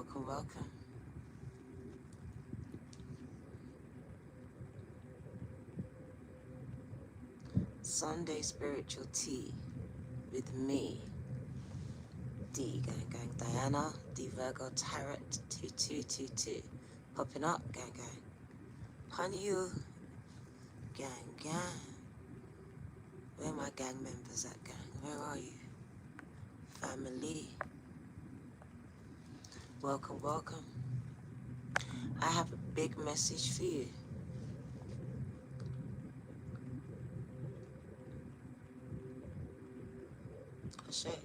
Welcome, welcome. Sunday Spiritual Tea with me, D Gang Gang Diana, D Virgo Tarot 2222. Popping up, gang gang. Honey you, gang gang. Where my gang members at, gang? Where are you? Family. Welcome, welcome. I have a big message for you. I'll show you.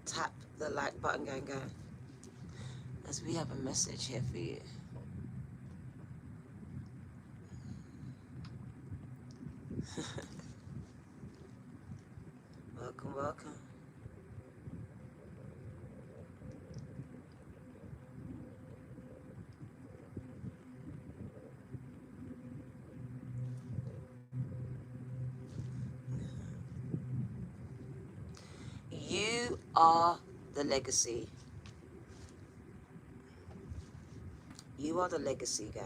Tap the like button, gang gang, as we have a message here for you. Welcome, welcome. You are the legacy. You are the legacy, guy.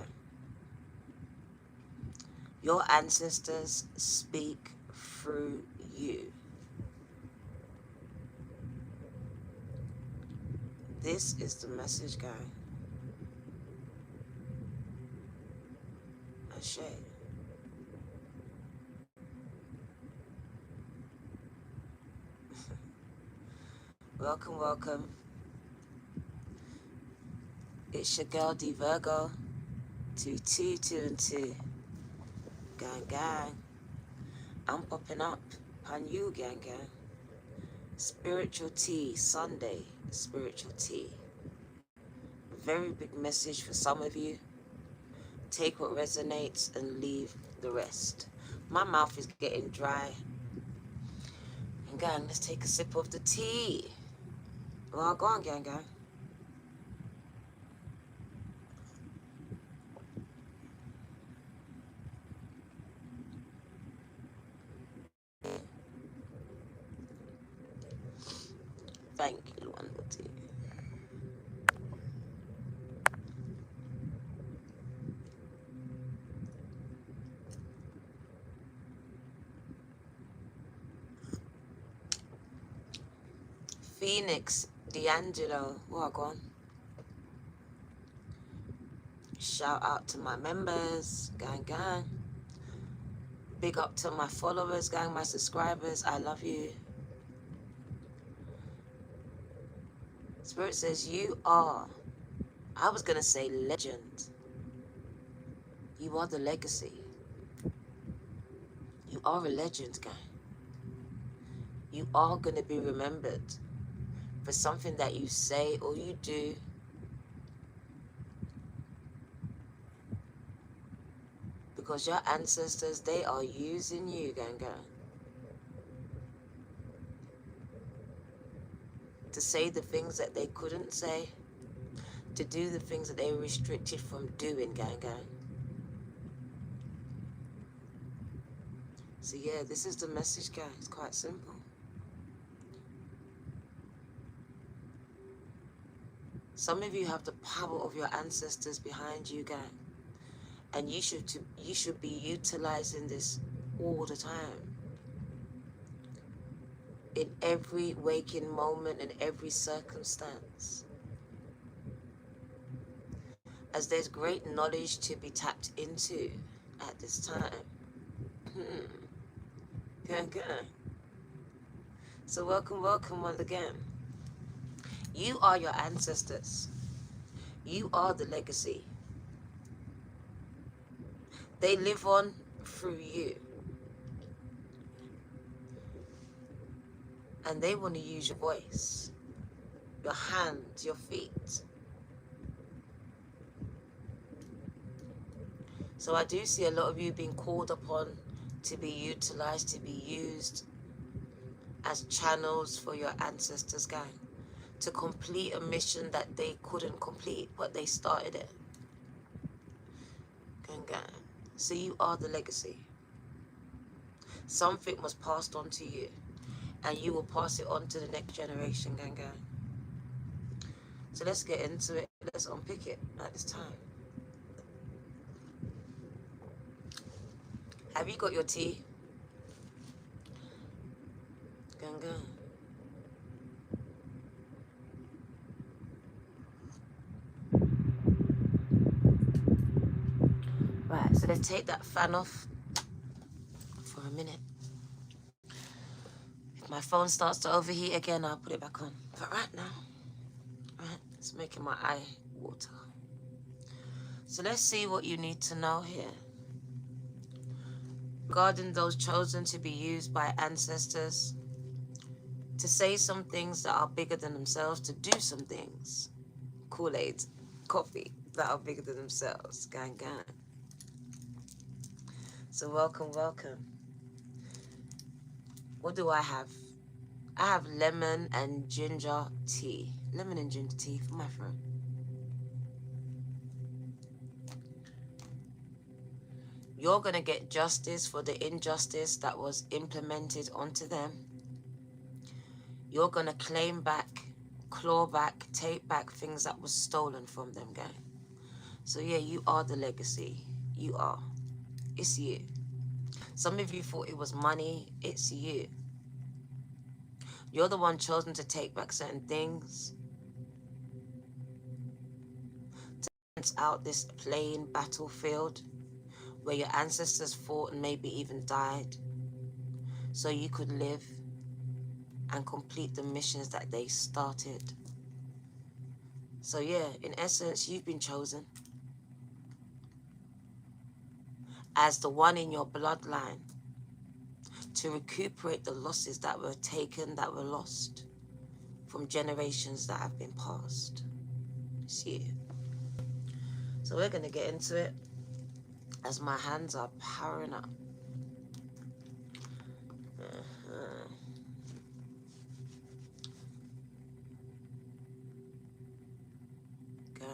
Your ancestors speak through you. This is the message, guy. Ashe. Welcome, welcome. It's your girl D Virgo 2222. Gang gang. I'm popping up on you, gang gang. Spiritual tea Sunday. Spiritual tea. Very big message for some of you. Take what resonates and leave the rest. My mouth is getting dry. And gang, let's take a sip of the tea. Well, go on, gang gang. Thank you, Luanbuti. Phoenix, D'Angelo, welcome. Shout out to my members, gang gang. Big up to my followers, gang, my subscribers. I love you. Spirit says you are, I was gonna say legend. You are the legacy. You are a legend, guy. You are gonna be remembered for something that you say or you do. Because your ancestors, they are using you, gang gang, to say the things that they couldn't say, to do the things that they were restricted from doing, gang gang. So yeah, this is the message, guys. It's quite simple. Some of you have the power of your ancestors behind you, gang. And you should be utilizing this all the time. In every waking moment, in every circumstance. As there's great knowledge to be tapped into at this time. Good. So welcome, welcome once again. You are your ancestors. You are the legacy. They live on through you. And they want to use your voice, your hands, your feet. So I do see a lot of you being called upon to be utilized, to be used as channels for your ancestors, gang, to complete a mission that they couldn't complete, but they started it. Gang, gang. So you are the legacy. Something was passed on to you, and you will pass it on to the next generation, gang gang. So let's get into it. Let's unpick it at this time. Have you got your tea? Gang gang. Right, so let's take that fan off for a minute. If my phone starts to overheat again, I'll put it back on. But right now, right, it's making my eye water. So let's see what you need to know here. Regarding those chosen to be used by ancestors to say some things that are bigger than themselves, to do some things. Kool-Aid, coffee, that are bigger than themselves. Gang, gang. So welcome, welcome. What do I have? I have lemon and ginger tea. Lemon and ginger tea for my friend. You're going to get justice for the injustice that was implemented onto them. You're going to claim back, claw back, take back things that was stolen from them, gang. So yeah, you are the legacy. You are. It's you. Some of you thought it was money. It's you. You're the one chosen to take back certain things, to balance out this plain battlefield where your ancestors fought and maybe even died, so you could live and complete the missions that they started. So yeah, in essence, you've been chosen as the one in your bloodline to recuperate the losses that were taken, that were lost from generations that have been passed. It's you. So we're going to get into it as my hands are powering up. Okay.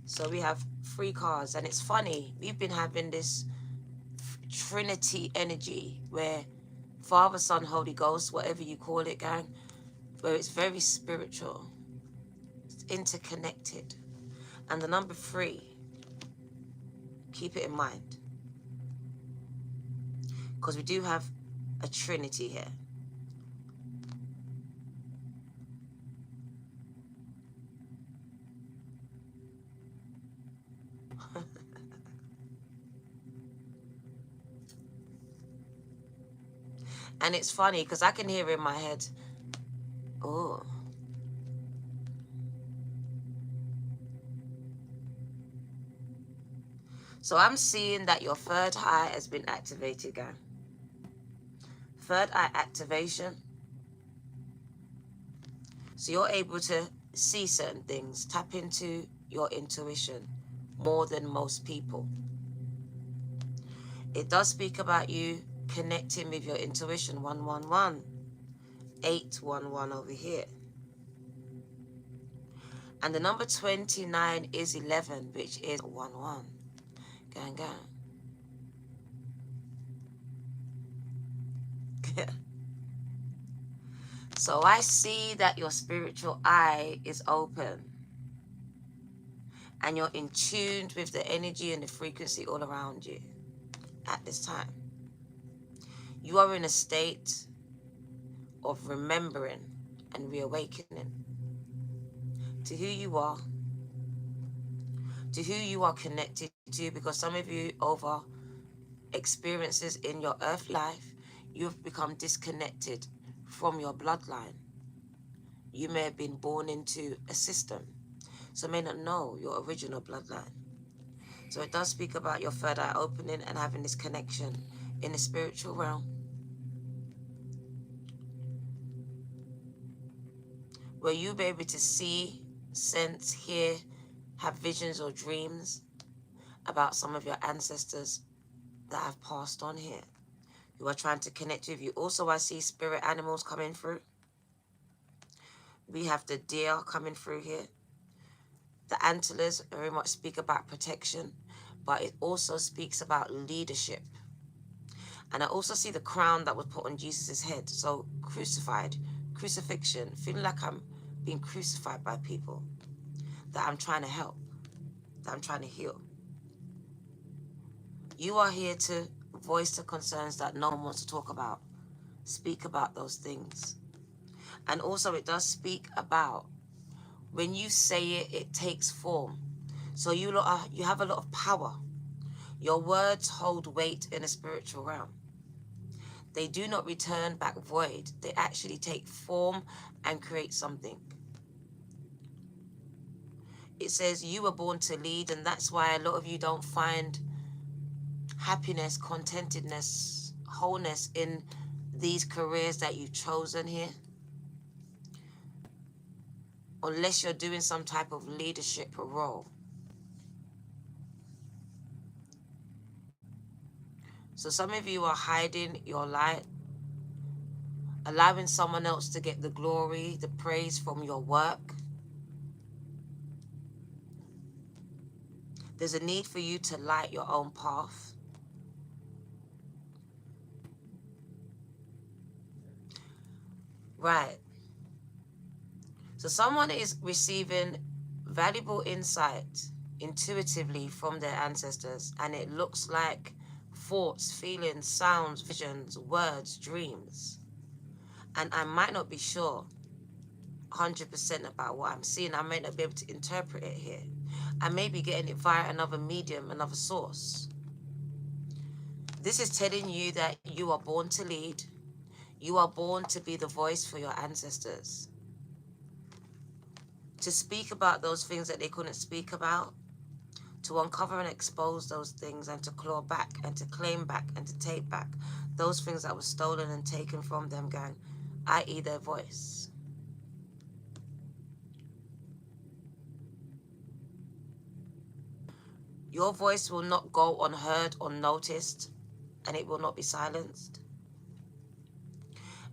So we have 3 cards, and it's funny, we've been having this Trinity energy where Father, Son, Holy Ghost, whatever you call it, gang, where it's very spiritual, it's interconnected. And the number 3, keep it in mind, because we do have a Trinity here. And it's funny because I can hear in my head, oh. So I'm seeing that your 3rd eye has been activated, gang. 3rd eye activation. So you're able to see certain things, tap into your intuition more than most people. It does speak about you connecting with your intuition. 111, 811 over here. And the number 29 is 11, which is 11. Gang, gang. So I see that your spiritual eye is open and you're in tune with the energy and the frequency all around you at this time. You are in a state of remembering and reawakening to who you are, to who you are connected to, because some of you, over experiences in your earthly life, you've become disconnected from your bloodline. You may have been born into a system, so may not know your original bloodline. So it does speak about your 3rd eye opening and having this connection in the spiritual realm, where you'll be able to see, sense, hear, have visions or dreams about some of your ancestors that have passed on here, who are trying to connect with you. Also, I see spirit animals coming through. We have the deer coming through here. The antlers very much speak about protection, but it also speaks about leadership. And I also see the crown that was put on Jesus' head. So crucified, crucifixion, feeling like I'm being crucified by people that I'm trying to help, that I'm trying to heal. You are here to voice the concerns that no one wants to talk about. Speak about those things. And also it does speak about when you say it, it takes form. So you have a lot of power. Your words hold weight in a spiritual realm. They do not return back void. They actually take form and create something. It says you were born to lead, and that's why a lot of you don't find happiness, contentedness, wholeness in these careers that you've chosen here. Unless you're doing some type of leadership role. So some of you are hiding your light, allowing someone else to get the glory, the praise from your work. There's a need for you to light your own path. Right. So someone is receiving valuable insight intuitively from their ancestors, and it looks like thoughts, feelings, sounds, visions, words, dreams. And I might not be sure 100% about what I'm seeing. I may not be able to interpret it here. I may be getting it via another medium, another source. This is telling you that you are born to lead. You are born to be the voice for your ancestors. To speak about those things that they couldn't speak about. To uncover and expose those things, and to claw back and to claim back and to take back those things that were stolen and taken from them, gang, i.e. their voice. Your voice will not go unheard or noticed, and it will not be silenced.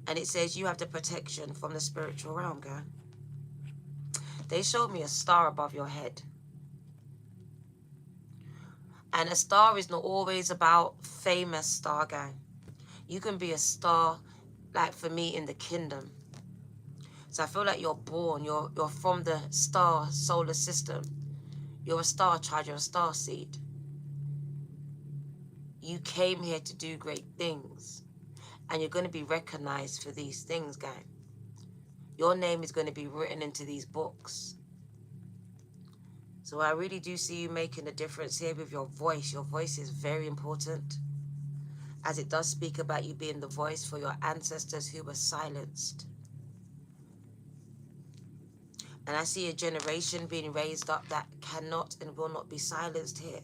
And it says you have the protection from the spiritual realm, gang. They showed me a star above your head. And a star is not always about famous star, gang. You can be a star, like for me, in the kingdom. So I feel like you're born, you're from the star solar system. You're a star child, you're a star seed. You came here to do great things. And you're going to be recognized for these things, gang. Your name is going to be written into these books. So I really do see you making a difference here with your voice. Your voice is very important, as it does speak about you being the voice for your ancestors who were silenced. And I see a generation being raised up that cannot and will not be silenced here,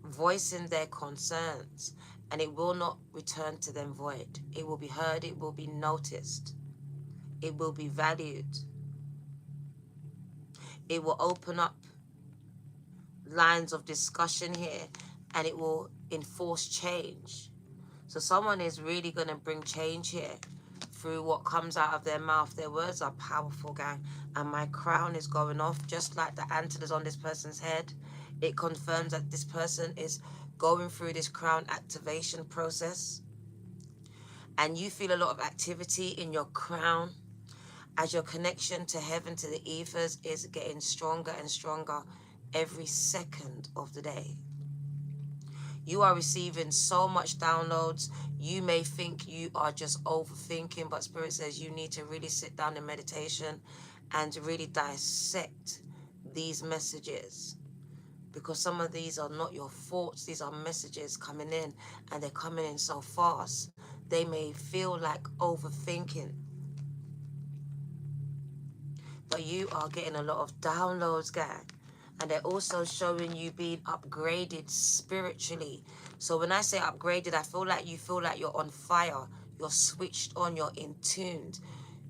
voicing their concerns, and it will not return to them void. It will be heard, it will be noticed, it will be valued. It will open up lines of discussion here, and it will enforce change. So someone is really going to bring change here through what comes out of their mouth. Their words are powerful, gang. And my crown is going off, just like the antlers on this person's head. It confirms that this person is going through this crown activation process. And you feel a lot of activity in your crown as your connection to heaven, to the ethers, is getting stronger and stronger every second of the day. You are receiving so much downloads. You may think you are just overthinking, but Spirit says you need to really sit down in meditation and really dissect these messages, because some of these are not your thoughts. These are messages coming in, and they're coming in so fast. They may feel like overthinking, but you are getting a lot of downloads, gang. And they're also showing you being upgraded spiritually. So when I say upgraded, I feel like you're on fire. You're switched on. You're in tuned.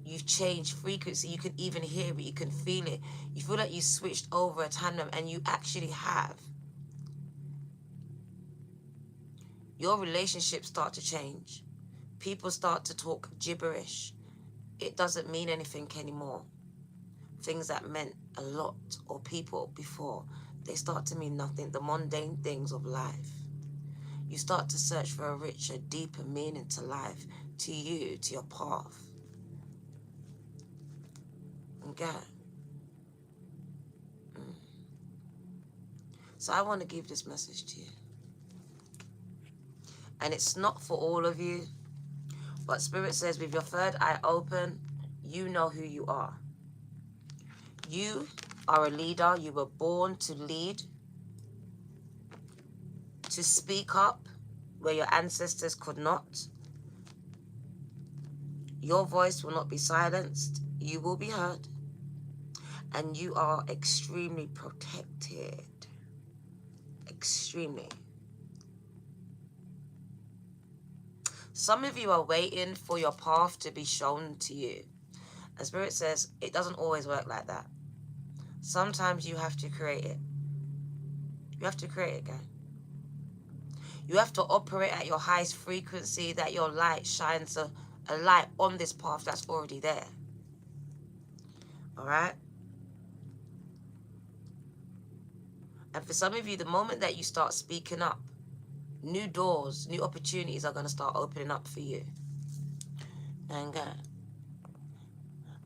You've changed frequency. You can even hear it. You can feel it. You feel like you switched over a tandem, and you actually have. Your relationships start to change. People start to talk gibberish. It doesn't mean anything anymore. Things that meant a lot, or people before, they start to mean nothing. The mundane things of life. You start to search for a richer, deeper meaning to life, to you, to your path. Okay? So I want to give this message to you. And it's not for all of you, but Spirit says with your third eye open, you know who you are. You are a leader. You were born to lead, to speak up where your ancestors could not. Your voice will not be silenced. You will be heard. And you are extremely protected. Extremely. Some of you are waiting for your path to be shown to you. And Spirit says it doesn't always work like that. Sometimes you have to create it. You have to create it, guys. You have to operate at your highest frequency, that your light shines a light on this path that's already there. All right? And for some of you, the moment that you start speaking up, new doors, new opportunities are going to start opening up for you. And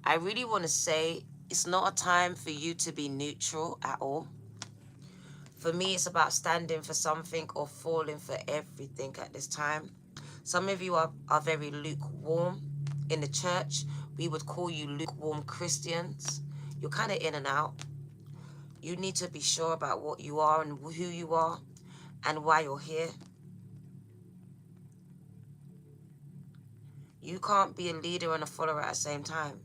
I really want to say it's not a time for you to be neutral at all. For me, it's about standing for something or falling for everything at this time. Some of you are very lukewarm in the church. We would call you lukewarm Christians. You're kind of in and out. You need to be sure about what you are and who you are and why you're here. You can't be a leader and a follower at the same time.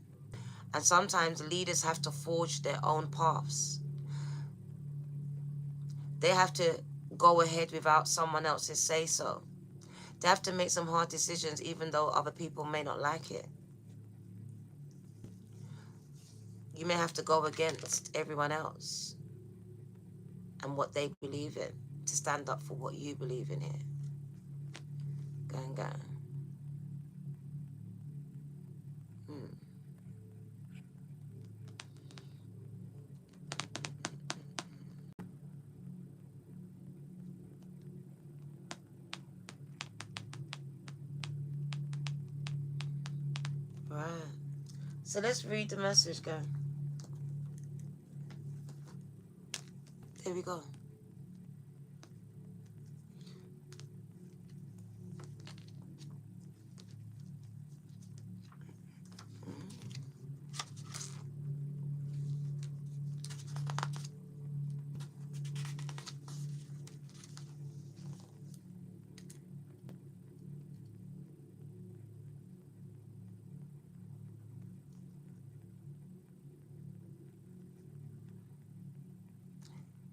And sometimes leaders have to forge their own paths. They have to go ahead without someone else's say-so. They have to make some hard decisions even though other people may not like it. You may have to go against everyone else and what they believe in to stand up for what you believe in here. Gang, gang. Right. So let's read the message, gang. There we go.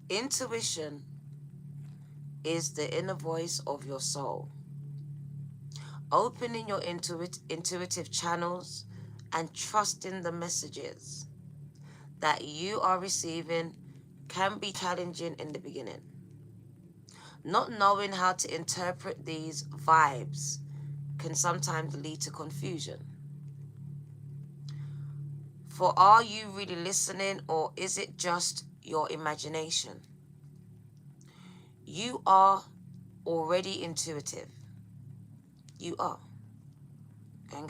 Intuition is the inner voice of your soul. Opening your intuitive channels and trusting the messages that you are receiving can be challenging in the beginning. Not knowing how to interpret these vibes can sometimes lead to confusion. For are you really listening, or is it just your imagination? You are already intuitive. You are. Gang.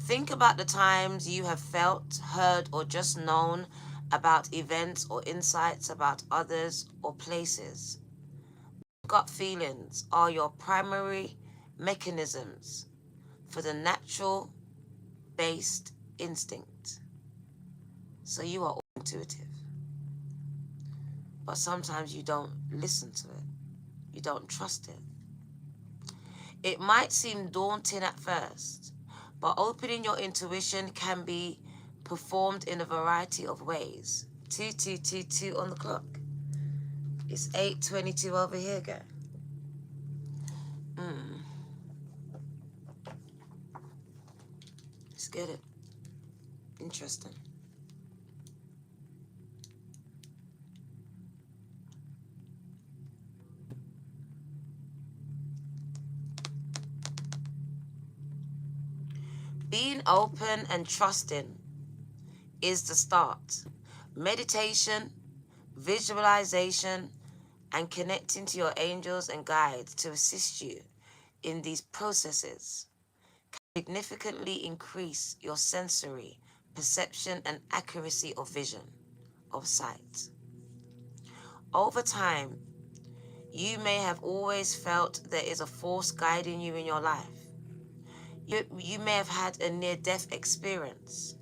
Think about the times you have felt, heard, or just known about events or insights about others or places. Gut feelings are your primary mechanisms for the natural based instinct. So you are intuitive. But sometimes you don't listen to it. You don't trust it. It might seem daunting at first, but opening your intuition can be performed in a variety of ways. 2222 on the clock. It's 8:22 over here, girl. Let's get it. Interesting. Being open and trusting is the start, Meditation, visualization, and connecting to your angels and guides to assist you in these processes can significantly increase your sensory perception and accuracy of vision, of sight. Over time, you may have always felt there is a force guiding you in your life. You may have had a near-death experience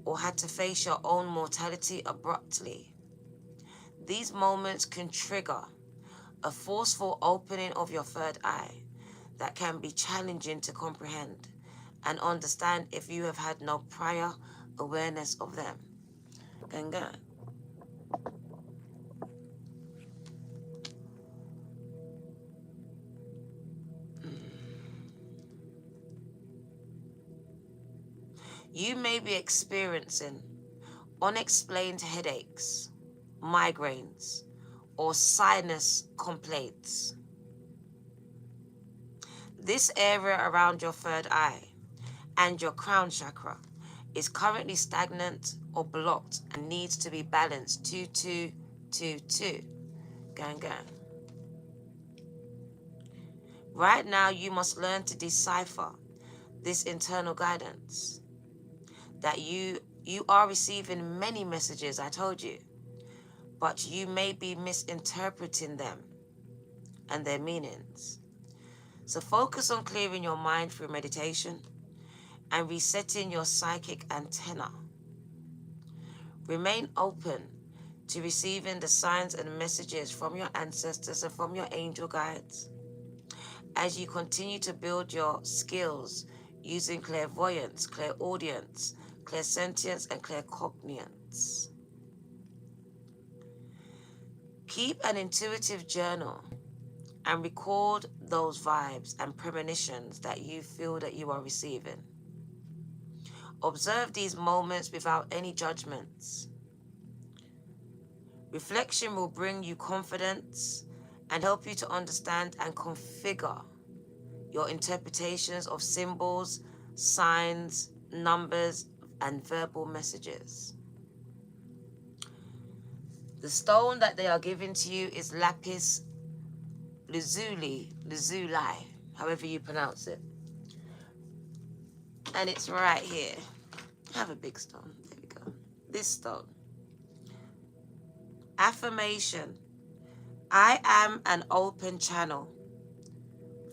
or had to face your own mortality abruptly. These moments can trigger a forceful opening of your third eye that can be challenging to comprehend and understand if you have had no prior awareness of them. Ganga. You may be experiencing unexplained headaches, migraines, or sinus complaints. This area around your third eye and your crown chakra is currently stagnant or blocked and needs to be balanced 2-2-2-2. Gang, gang. Right now, you must learn to decipher this internal guidance that you are receiving many messages, I told you, but you may be misinterpreting them and their meanings. So focus on clearing your mind through meditation and resetting your psychic antenna. Remain open to receiving the signs and messages from your ancestors and from your angel guides as you continue to build your skills using clairvoyance, clairaudience, clairsentience, and claircognizance. Keep an intuitive journal and record those vibes and premonitions that you feel that you are receiving. Observe these moments without any judgments. Reflection will bring you confidence and help you to understand and configure your interpretations of symbols, signs, numbers, and verbal messages. The stone that they are giving to you is lapis lazuli, however you pronounce it. And it's right here. I have a big stone. There we go. This stone. Affirmation. I am an open channel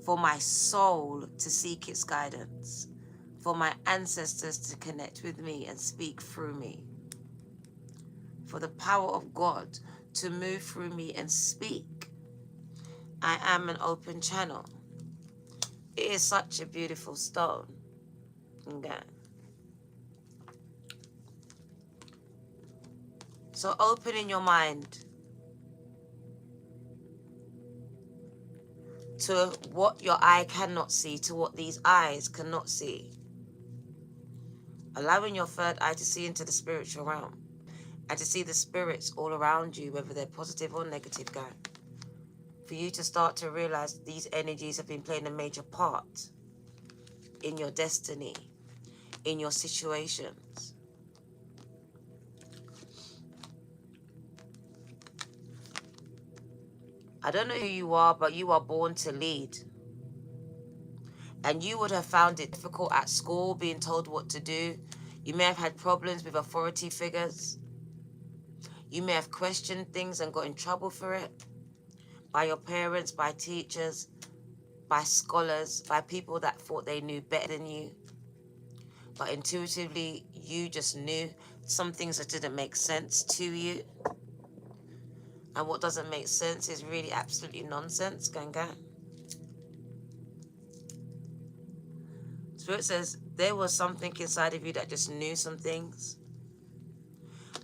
for my soul to seek its guidance, for my ancestors to connect with me and speak through me, for the power of God to move through me and speak. I am an open channel. It is such a beautiful stone. Okay. So opening your mind to what your eye cannot see, to what these eyes cannot see. Allowing your third eye to see into the spiritual realm and to see the spirits all around you, whether they're positive or negative, guy. For you to start to realize these energies have been playing a major part in your destiny, in your situations. I don't know who you are, but you are born to lead. And you would have found it difficult at school, being told what to do. You may have had problems with authority figures. You may have questioned things and got in trouble for it. By your parents, by teachers, by scholars, by people that thought they knew better than you. But intuitively, you just knew some things that didn't make sense to you. And what doesn't make sense is really absolutely nonsense. Ganga. Spirit says there was something inside of you that just knew some things.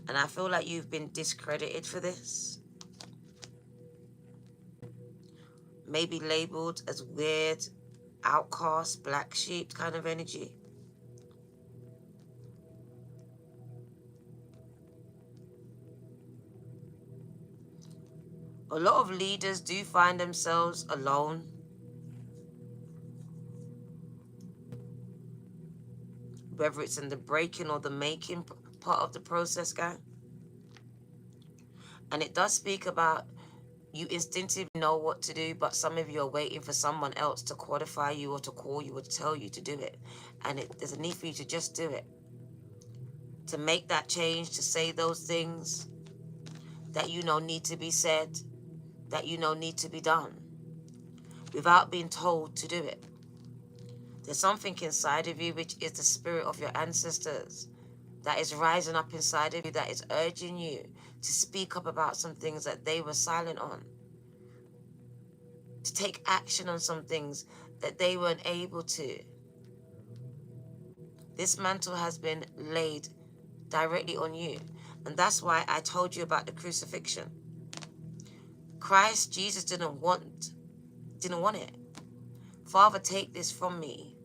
And I feel like you've been discredited for this. Maybe labeled as weird, outcast, black sheep kind of energy. A lot of leaders do find themselves alone. Whether it's in the breaking or the making part of the process, guy. And it does speak about you instinctively know what to do, but some of you are waiting for someone else to qualify you or to call you or to tell you to do it. And there's a need for you to just do it, to make that change, to say those things that you know need to be said, that you know need to be done, without being told to do it. There's something inside of you, which is the spirit of your ancestors, that is rising up inside of you, that is urging you to speak up about some things that they were silent on, to take action on some things that they weren't able to. This mantle has been laid directly on you. And that's why I told you about the crucifixion. Christ, Jesus didn't want it. Father, take this from me.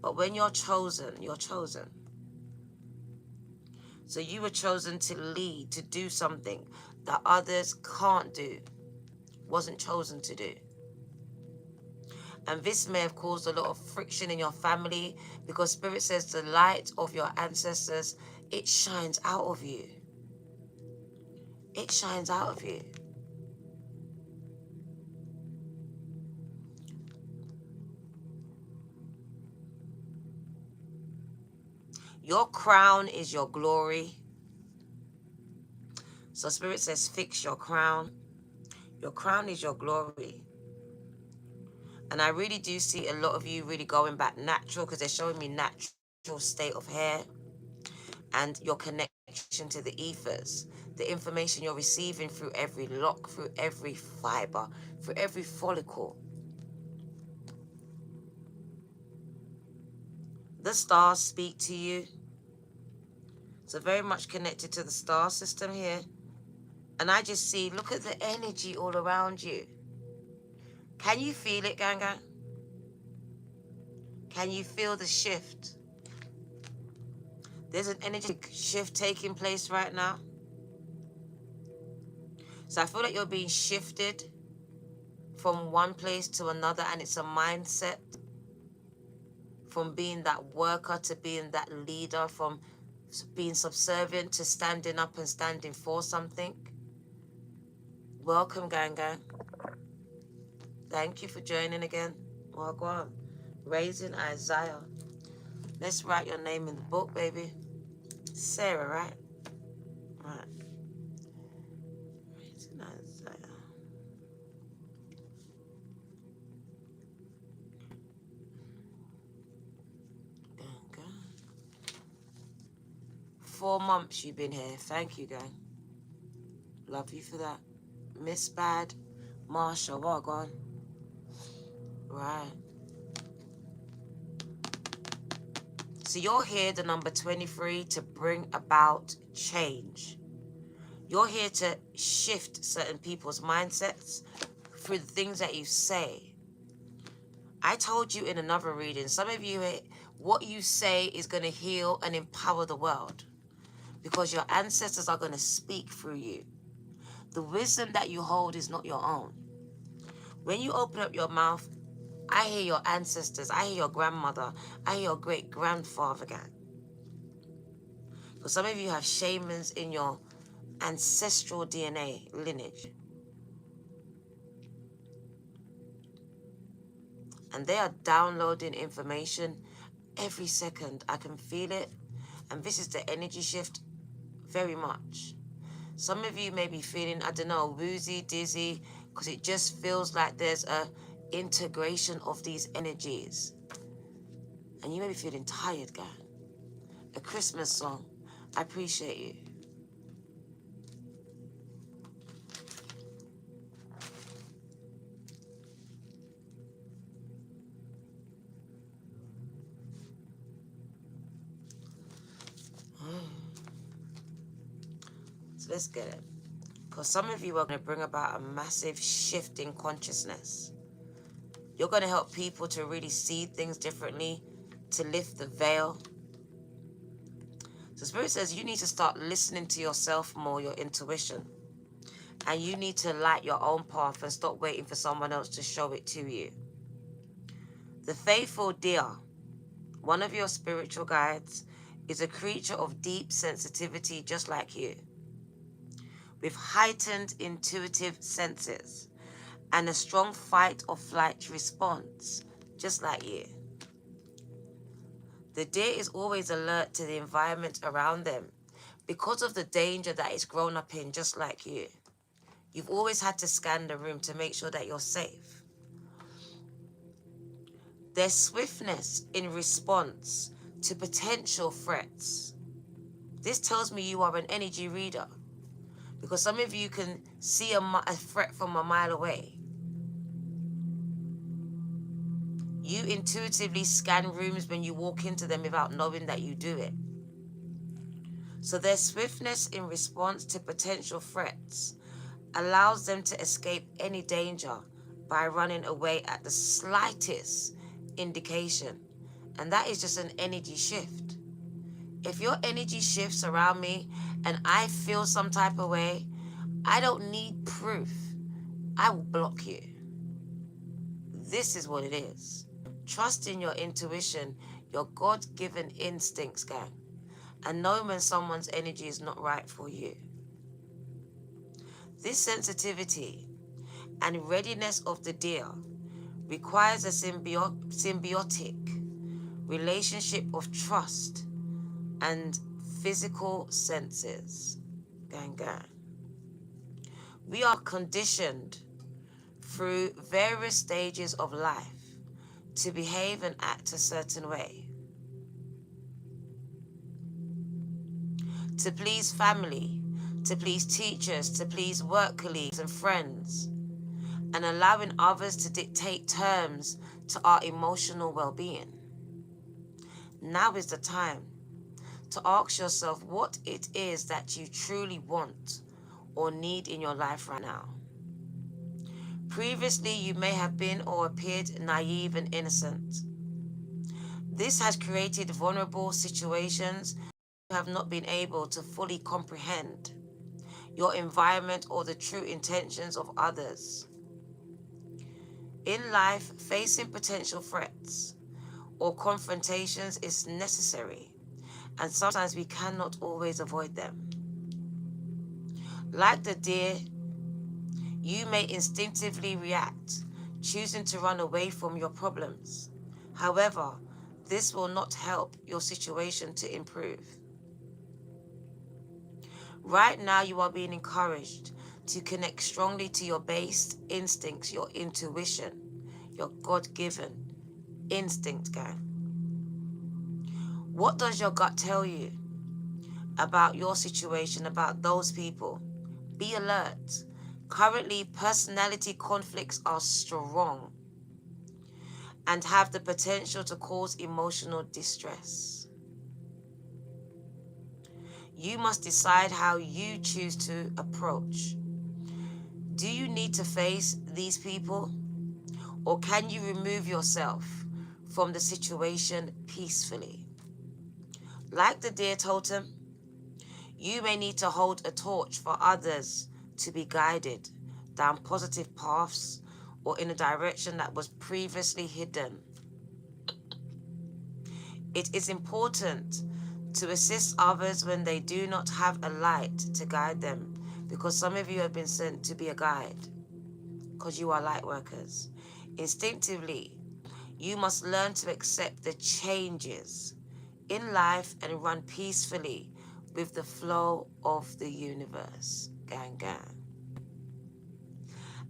But when you're chosen, you're chosen. So you were chosen to lead, to do something that others can't do, wasn't chosen to do. And this may have caused a lot of friction in your family, because Spirit says the light of your ancestors, it shines out of you. It shines out of you. Your crown is your glory. So Spirit says, fix your crown. Your crown is your glory. And I really do see a lot of you really going back natural, because they're showing me natural state of hair and your connection to the ethers, the information you're receiving through every lock, through every fiber, through every follicle. The stars speak to you. So very much connected to the star system here. And I just see, look at the energy all around you. Can you feel it, Ganga? Can you feel the shift? There's an energetic shift taking place right now. So I feel like you're being shifted from one place to another, and it's a mindset, from being that worker to being that leader, from being subservient to standing up and standing for something. Welcome, Ganga. Thank you for joining again. Welcome. Raising Isaiah. Let's write your name in the book, baby. Sarah, right? Right. Raising Isaiah. Ganga. 4 months you've been here. Thank you, gang. Love you for that. Miss Bad. Marsha, welcome. Right. So you're here, the number 23, to bring about change. You're here to shift certain people's mindsets through the things that you say. I told you in another reading, some of you, what you say is going to heal and empower the world, because your ancestors are going to speak through you. The wisdom that you hold is not your own. When you open up your mouth, I hear your ancestors, I hear your grandmother, I hear your great-grandfather, gang. For some of you have shamans in your ancestral DNA lineage. And they are downloading information every second. I can feel it. And this is the energy shift very much. Some of you may be feeling, I don't know, woozy, dizzy, because it just feels like there's a integration of these energies. And you may be feeling tired, guy. A Christmas song. I appreciate you. So let's get it. Because some of you are going to bring about a massive shift in consciousness. You're going to help people to really see things differently, to lift the veil. So Spirit says you need to start listening to yourself more, your intuition. And you need to light your own path and stop waiting for someone else to show it to you. The faithful deer, one of your spiritual guides, is a creature of deep sensitivity just like you. with heightened intuitive senses and a strong fight or flight response, just like you. The deer is always alert to the environment around them because of the danger that it's grown up in, just like you. You've always had to scan the room to make sure that you're safe. Their swiftness in response to potential threats. This tells me you are an energy reader, because some of you can see a threat from a mile away. You intuitively scan rooms when you walk into them without knowing that you do it. So their swiftness in response to potential threats allows them to escape any danger by running away at the slightest indication. And that is just an energy shift. If your energy shifts around me and I feel some type of way, I don't need proof. I will block you. This is what it is. Trust in your intuition, your God-given instincts, gang, and know when someone's energy is not right for you. This sensitivity and readiness of the deer requires a symbiotic relationship of trust and physical senses. Gang, gang. We are conditioned through various stages of life to behave and act a certain way. To please family, to please teachers, to please work colleagues and friends, and allowing others to dictate terms to our emotional well-being. Now is the time to ask yourself what it is that you truly want or need in your life right now. Previously, you may have been or appeared naive and innocent. This has created vulnerable situations you have not been able to fully comprehend your environment or the true intentions of others. In life, facing potential threats or confrontations is necessary, and sometimes we cannot always avoid them. Like the deer, you may instinctively react, choosing to run away from your problems. However, this will not help your situation to improve. Right now, you are being encouraged to connect strongly to your base instincts, your intuition, your God-given instinct, gang. What does your gut tell you about your situation, about those people? Be alert. Currently, personality conflicts are strong and have the potential to cause emotional distress. You must decide how you choose to approach. Do you need to face these people, or can you remove yourself from the situation peacefully? Like the deer totem, you may need to hold a torch for others to be guided down positive paths or in a direction that was previously hidden. It is important to assist others when they do not have a light to guide them, because some of you have been sent to be a guide because you are light workers. Instinctively, you must learn to accept the changes in life and run peacefully with the flow of the universe. Gang, gang.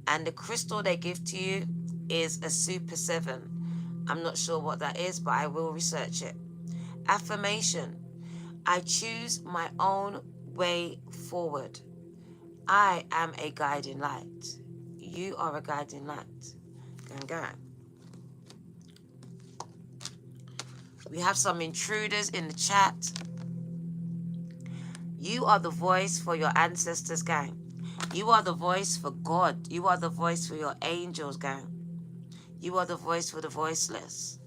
And the crystal they give to you is a Super 7. I'm not sure what that is, but I will research it. Affirmation: I choose my own way forward. I am a guiding light. You are a guiding light. Gang, gang. We have some intruders in the chat. You are the voice for your ancestors, gang. You are the voice for God. You are the voice for your angels, gang. You are the voice for the voiceless.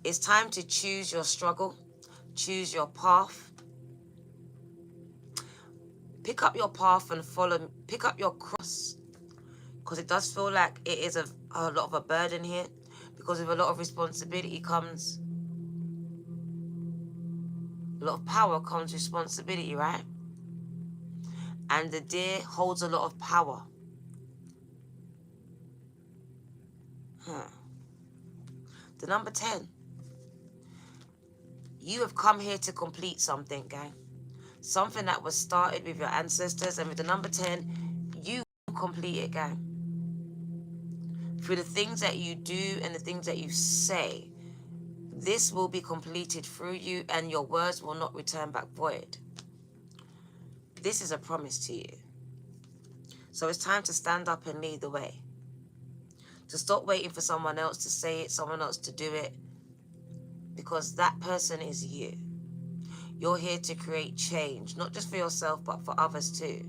It's time to choose your struggle. Choose your path. Pick up your path and follow. Pick up your cross. Because it does feel like it is a lot of a burden here. Because with a lot of responsibility comes... a lot of power comes responsibility, right? And the deer holds a lot of power. The number 10. You have come here to complete something, gang. Something that was started with your ancestors. And with the number 10, you complete it, gang. Through the things that you do and the things that you say, this will be completed through you, and your words will not return back void. This is a promise to you. So it's time to stand up and lead the way. To stop waiting for someone else to say it, someone else to do it, because that person is you. You're here to create change, not just for yourself, but for others too.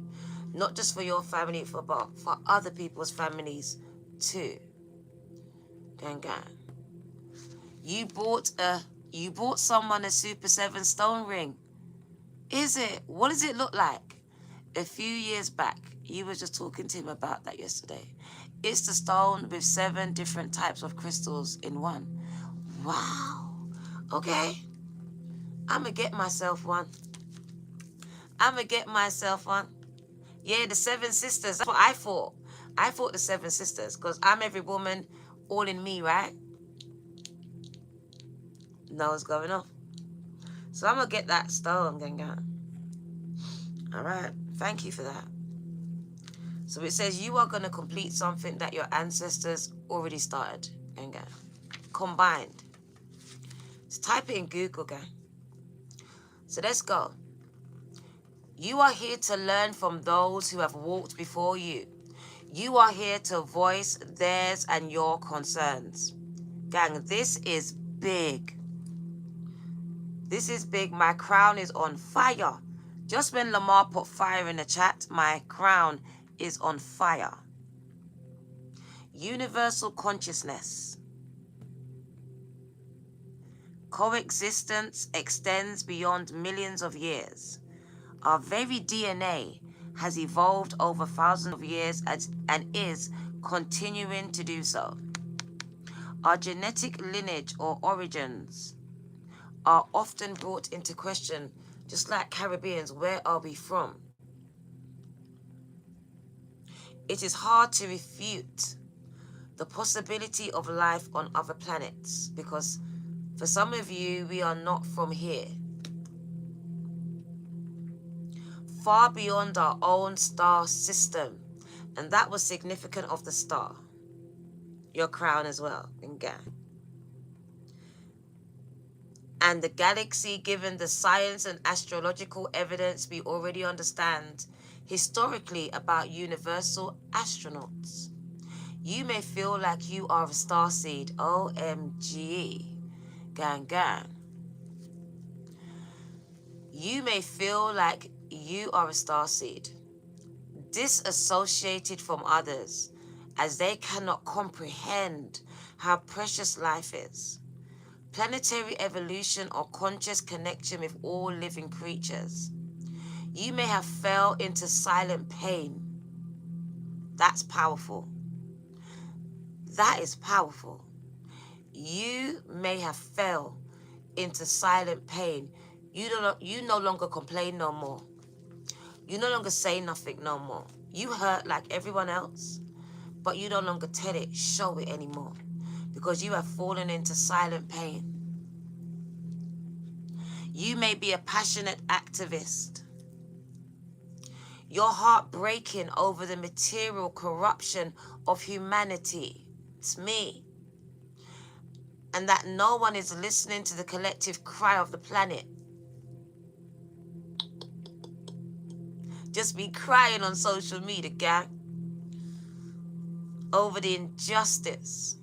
Not just for your family, but for other people's families too. Gang, gang. You bought someone a Super 7 stone ring. Is it? What does it look like? A few years back, you were just talking to him about that yesterday. It's the stone with 7 different types of crystals in one. Wow. Okay. I'm going to get myself one. Yeah, the 7 sisters. That's what I thought. I thought the 7 sisters, because I'm every woman, all in me, right? Know what's going on. So I'm going to get that stone, Ganga. All right. Thank you for that. So it says you are going to complete something that your ancestors already started, Ganga. Combined. Just type it in Google, gang. So let's go. You are here to learn from those who have walked before you. You are here to voice theirs and your concerns. Gang, this is big. This is big. My crown is on fire. Just when Lamar put fire in the chat, my crown is on fire. Universal consciousness. Coexistence extends beyond millions of years. Our very DNA has evolved over thousands of years and is continuing to do so. Our genetic lineage or origins are often brought into question, just like Caribbeans. Where are we from? It is hard to refute the possibility of life on other planets, because for some of you, we are not from here. Far beyond our own star system. And that was significant of the star. Your crown as well. And the galaxy, given the science and astrological evidence we already understand historically about universal astronauts. You may feel like you are a starseed. OMG. Gang, gang. You may feel like you are a starseed, disassociated from others, as they cannot comprehend how precious life is. Planetary evolution or conscious connection with all living creatures. You may have fell into silent pain. That's powerful. That is powerful. You may have fell into silent pain. You no longer complain no more. You no longer say nothing no more. You hurt like everyone else, but you no longer tell it, show it anymore, because you have fallen into silent pain. You may be a passionate activist. Your heart breaking over the material corruption of humanity. It's me. And that no one is listening to the collective cry of the planet. Just be crying on social media, gang, over the injustice.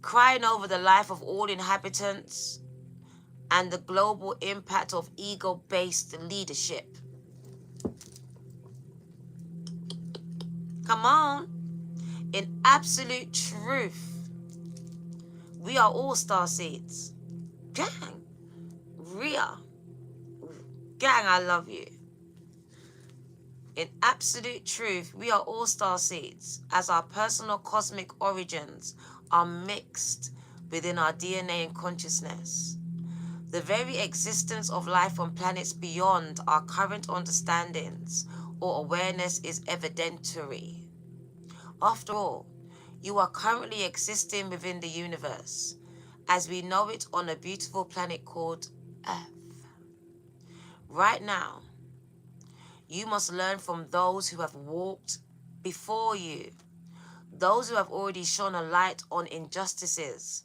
Crying over the life of all inhabitants and the global impact of ego-based leadership. Come on. In absolute truth, we are all starseeds. Gang, Rhea. Gang, I love you. In absolute truth, we are all starseeds, as our personal cosmic origins are mixed within our DNA and consciousness. The very existence of life on planets beyond our current understandings or awareness is evidentiary. After all, you are currently existing within the universe as we know it on a beautiful planet called Earth. Right now, you must learn from those who have walked before you. Those who have already shone a light on injustices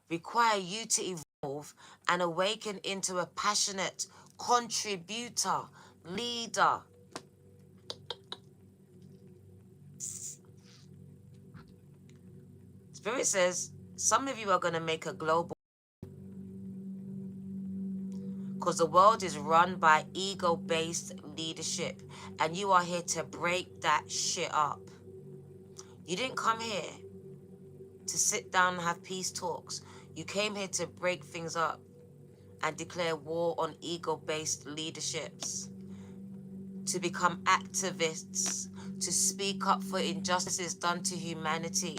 require you to evolve and awaken into a passionate contributor, leader. Spirit says some of you are going to make a global, because the world is run by ego-based leadership, and you are here to break that shit up. You didn't come here to sit down and have peace talks. You came here to break things up and declare war on ego-based leaderships, to become activists, to speak up for injustices done to humanity.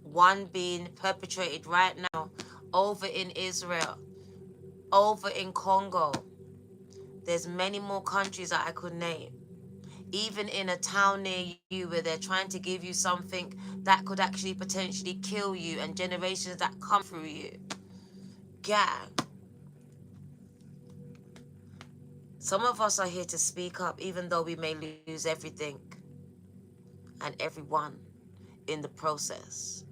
One being perpetrated right now over in Israel, over in Congo. There's many more countries that I could name. Even in a town near you where they're trying to give you something that could actually potentially kill you, and generations that come through you. Gang. Some of us are here to speak up even though we may lose everything and everyone in the process.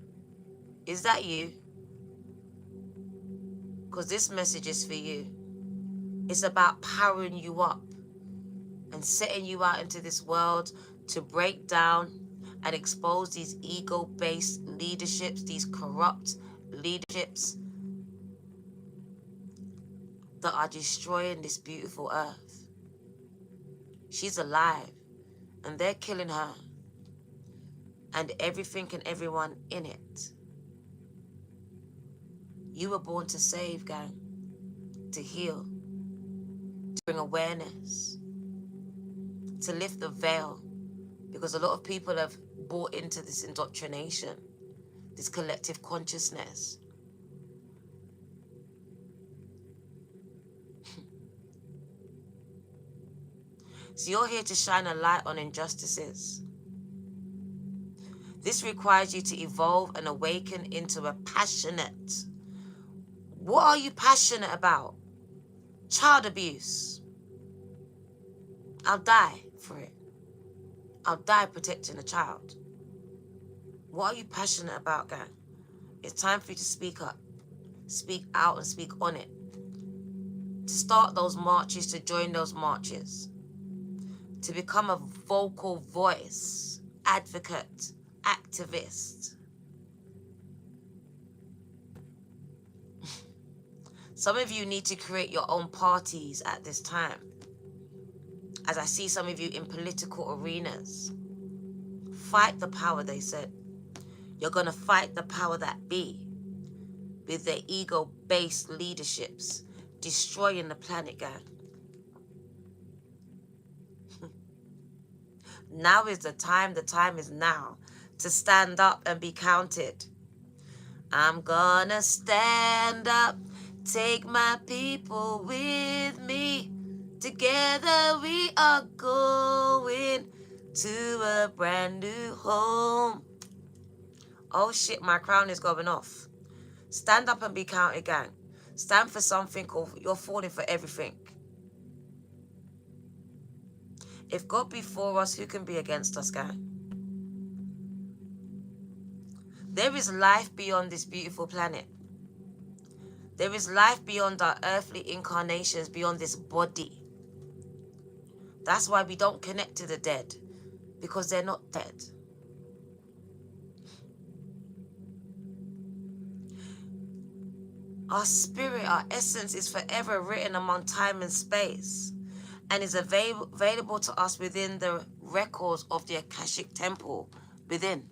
Is that you? Because this message is for you. It's about powering you up and setting you out into this world to break down and expose these ego-based leaderships, these corrupt leaderships that are destroying this beautiful earth. She's alive and they're killing her and everything and everyone in it. You were born to save, gang, to heal, to bring awareness, to lift the veil, because a lot of people have bought into this indoctrination, this collective consciousness. So you're here to shine a light on injustices. This requires you to evolve and awaken into a passionate. What are you passionate about? Child abuse. I'll die for it. I'll die protecting a child. What are you passionate about, gang? It's time for you to speak up, speak out and speak on it. To start those marches, to join those marches. To become a vocal voice, advocate, activist. Some of you need to create your own parties at this time. As I see some of you in political arenas. Fight the power, they said. You're going to fight the power that be with their ego-based leaderships, destroying the planet, gang. Now is the time is now to stand up and be counted. I'm gonna stand up, take my people with me. Together we are going to a brand new home. Oh shit, my crown is going off. Stand up and be counted, gang. Stand for something or you're falling for everything. If God be for us, who can be against us, gang? There is life beyond this beautiful planet. There is life beyond our earthly incarnations, beyond this body. That's why we don't connect to the dead, because they're not dead. Our spirit, our essence is forever written among time and space and is available to us within the records of the Akashic Temple within.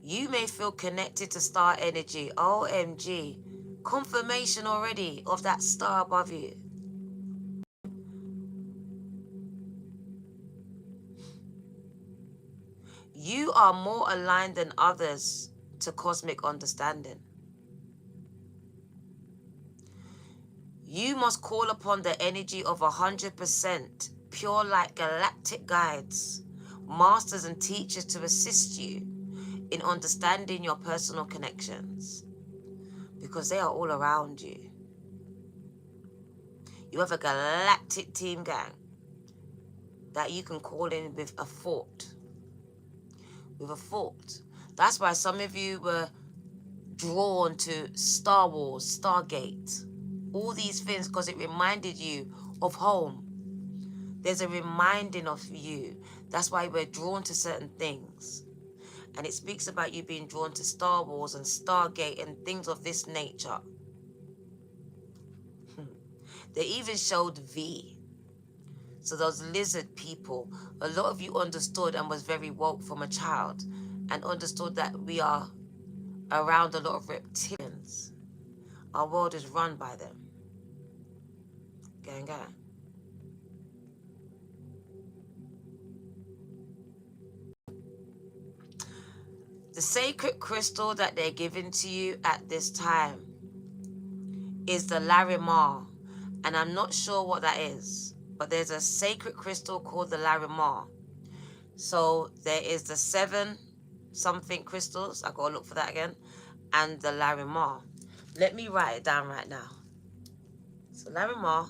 You may feel connected to star energy. OMG. Confirmation already of that star above you. You are more aligned than others to cosmic understanding. You must call upon the energy of 100% pure light galactic guides, masters and teachers to assist you in understanding your personal connections, because they are all around you. You have a galactic team, gang, that you can call in with a thought. With a thought. That's why some of you were drawn to Star Wars, Stargate, all these things, because it reminded you of home. There's a reminding of you. That's why we're drawn to certain things. And it speaks about you being drawn to Star Wars and Stargate and things of this nature. They even showed V. So those lizard people, a lot of you understood and was very woke from a child and understood that we are around a lot of reptilians. Our world is run by them. Gang, gang. The sacred crystal that they're giving to you at this time is the Larimar. And I'm not sure what that is, but there's a sacred crystal called the Larimar. So there is the 7 something crystals. I gotta look for that again. And the Larimar. Let me write it down right now. So Larimar.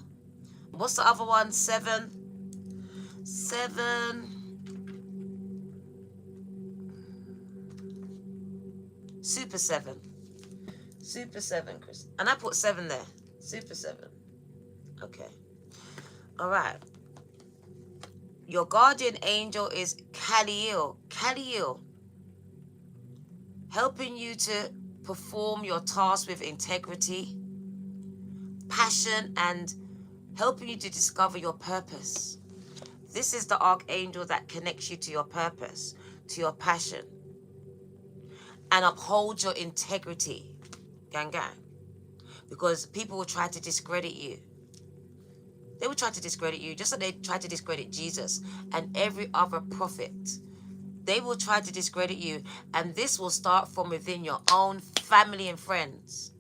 What's the other one? 7. Super 7. Super 7 crystal. And I put 7 there. Super 7. Okay. All right. Your guardian angel is Kaliel. Kaliel. Helping you to perform your task with integrity, passion, and helping you to discover your purpose. This is the archangel that connects you to your purpose, to your passion, and upholds your integrity. Gang, gang. Because people will try to discredit you. They will try to discredit you, just like they tried to discredit Jesus and every other prophet. They will try to discredit you, and this will start from within your own family and friends,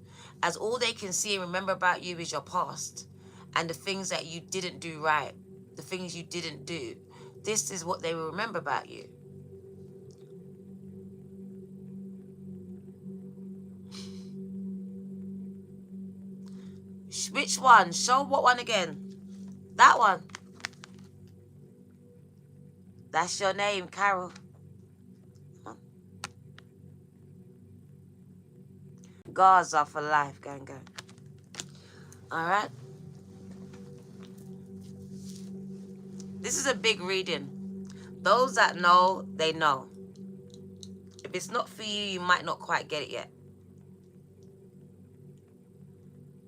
as all they can see and remember about you is your past and the things that you didn't do right, the things you didn't do. This is what they will remember about you. Which one? Show what one again? That one. That's your name, Carol. Gaza for life, gang, gang. All right. This is a big reading. Those that know, they know. If it's not for you, you might not quite get it yet.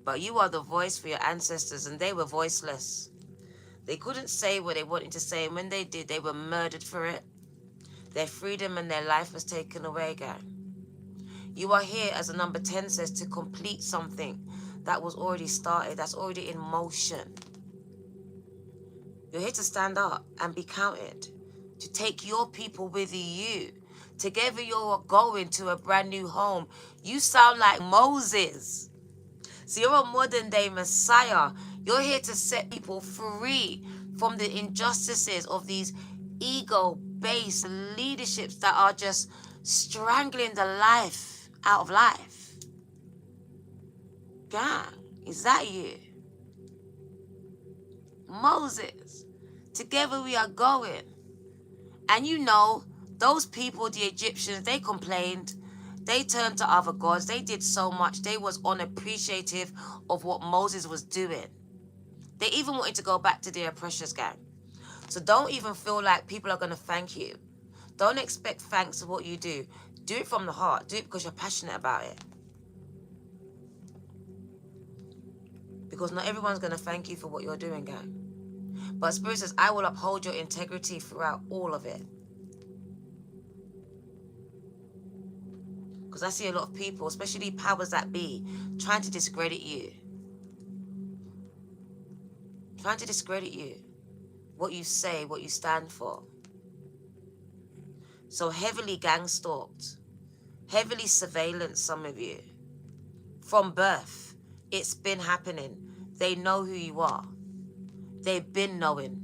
But you are the voice for your ancestors, and they were voiceless. They couldn't say what they wanted to say, and when they did, they were murdered for it. Their freedom and their life was taken away, gang. You are here, as the number 10 says, to complete something that was already started, that's already in motion. You're here to stand up and be counted, to take your people with you. Together you're going to a brand new home. You sound like Moses. So you're a modern day Messiah. You're here to set people free from the injustices of these ego-based leaderships that are just strangling the life out of life. God, is that you? Moses. Together we are going. And you know, those people, the Egyptians, they complained. They turned to other gods. They did so much. They was unappreciative of what Moses was doing. They even wanted to go back to their oppressors, gang. So don't even feel like people are going to thank you. Don't expect thanks for what you do. Do it from the heart. Do it because you're passionate about it. Because not everyone's going to thank you for what you're doing, gang. But Spirit says, I will uphold your integrity throughout all of it. Because I see a lot of people, especially powers that be, trying to discredit you. Trying to discredit you. What you say, what you stand for. So heavily gang stalked, heavily surveillance, some of you. From birth, it's been happening. They know who you are. They've been knowing.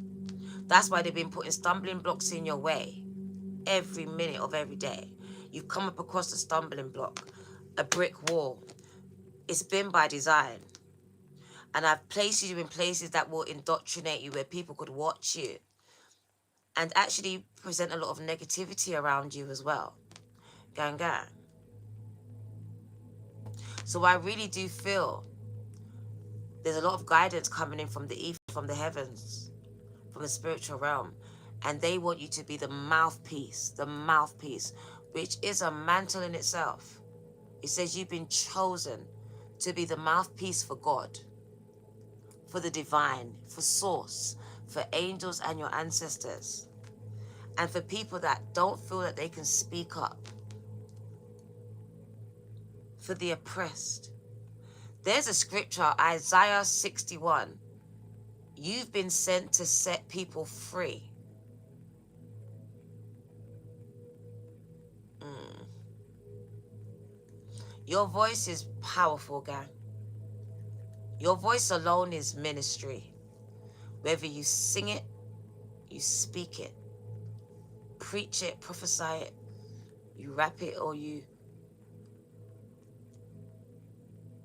That's why they've been putting stumbling blocks in your way every minute of every day. You've come up across a stumbling block, a brick wall. It's been by design. And I've placed you in places that will indoctrinate you, where people could watch you and actually present a lot of negativity around you as well. Gang, gang. So I really do feel there's a lot of guidance coming in from the ether, from the heavens, from the spiritual realm. And they want you to be the mouthpiece, which is a mantle in itself. It says you've been chosen to be the mouthpiece for God, for the divine, for source, for angels and your ancestors. And for people that don't feel that they can speak up, for the oppressed. There's a scripture, Isaiah 61. You've been sent to set people free. Your voice is powerful, gang. Your voice alone is ministry. Whether you sing it, you speak it, preach it, prophesy it, you rap it, or you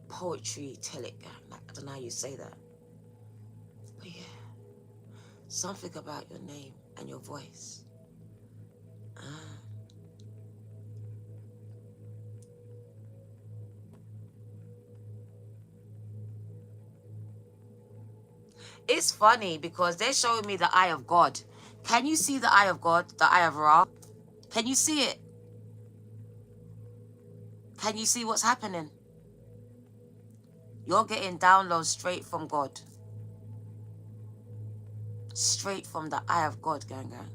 poetry tell it, gang. I don't know how you say that. But yeah, something about your name and your voice. It's funny because they're showing me the eye of God. Can you see the eye of God? The eye of Ra? Can you see it? Can you see what's happening? You're getting downloads straight from God. Straight from the eye of God, gang, gang.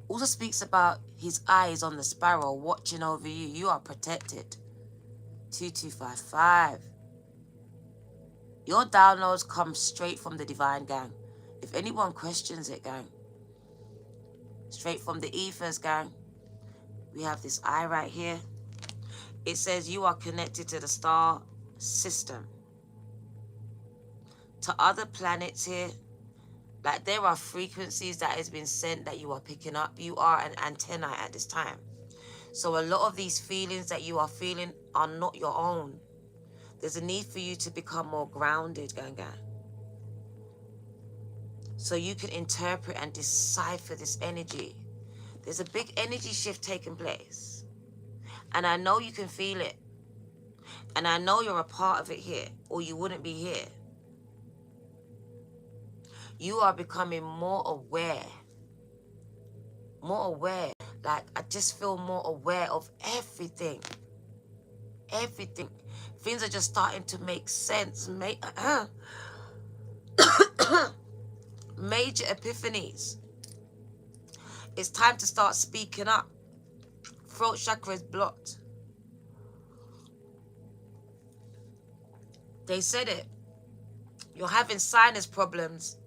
Also speaks about his eyes on the sparrow watching over you. You are protected. 2255. Your downloads come straight from the divine, gang. If anyone questions it, gang. Straight from the ethers, gang. We have this eye right here. It says you are connected to the star system. To other planets here. Like there are frequencies that has been sent that you are picking up. You are an antenna at this time. So a lot of these feelings that you are feeling are not your own. There's a need for you to become more grounded, gang, gang. So you can interpret and decipher this energy. There's a big energy shift taking place. And I know you can feel it. And I know you're a part of it here, or you wouldn't be here. You are becoming more aware. More aware. Like, I just feel more aware of everything. Everything. Things are just starting to make sense. Major epiphanies. It's time to start speaking up. Throat chakra is blocked. They said it. You're having sinus problems.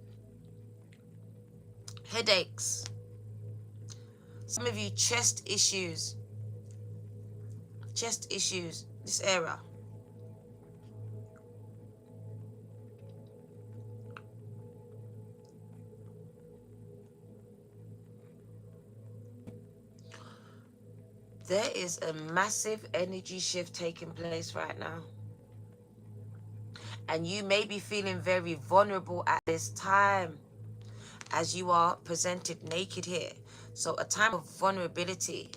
Headaches. Some of you chest issues. Chest issues. This era. There is a massive energy shift taking place right now. And you may be feeling very vulnerable at this time as you are presented naked here. So a time of vulnerability,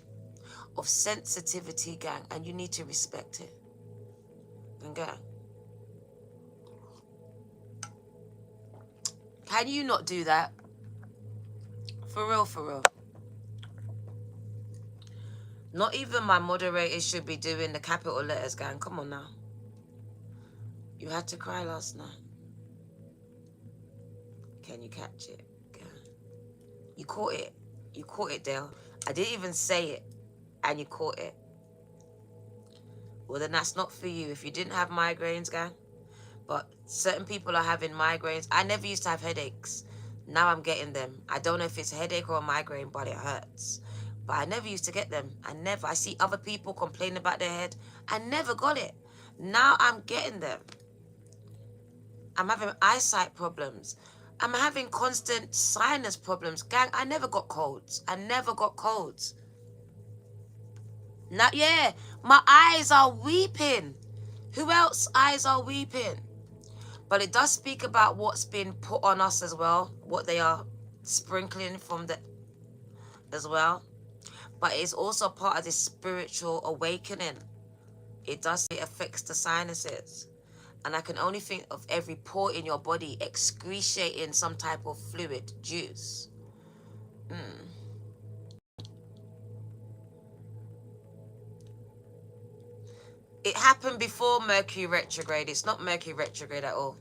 of sensitivity, gang, and you need to respect it. Gang. Can you not do that? For real, for real. Not even my moderators should be doing the capital letters, gang. Come on now. You had to cry last night. Can you catch it? Gang? You caught it. You caught it, Dale. I didn't even say it, and you caught it. Well, then that's not for you. If you didn't have migraines, gang. But certain people are having migraines. I never used to have headaches. Now I'm getting them. I don't know if it's a headache or a migraine, but it hurts. But I never used to get them. I see other people complaining about their head. I never got it. Now I'm getting them. I'm having eyesight problems. I'm having constant sinus problems. Gang, I never got colds. I never got colds. Now, yeah, my eyes are weeping. Who else eyes are weeping? But it does speak about what's been put on us as well, what they are sprinkling from the as well. But it's also part of this spiritual awakening. It affects the sinuses. And I can only think of every pore in your body excreting some type of fluid, juice. It happened before Mercury retrograde. It's not Mercury retrograde at all.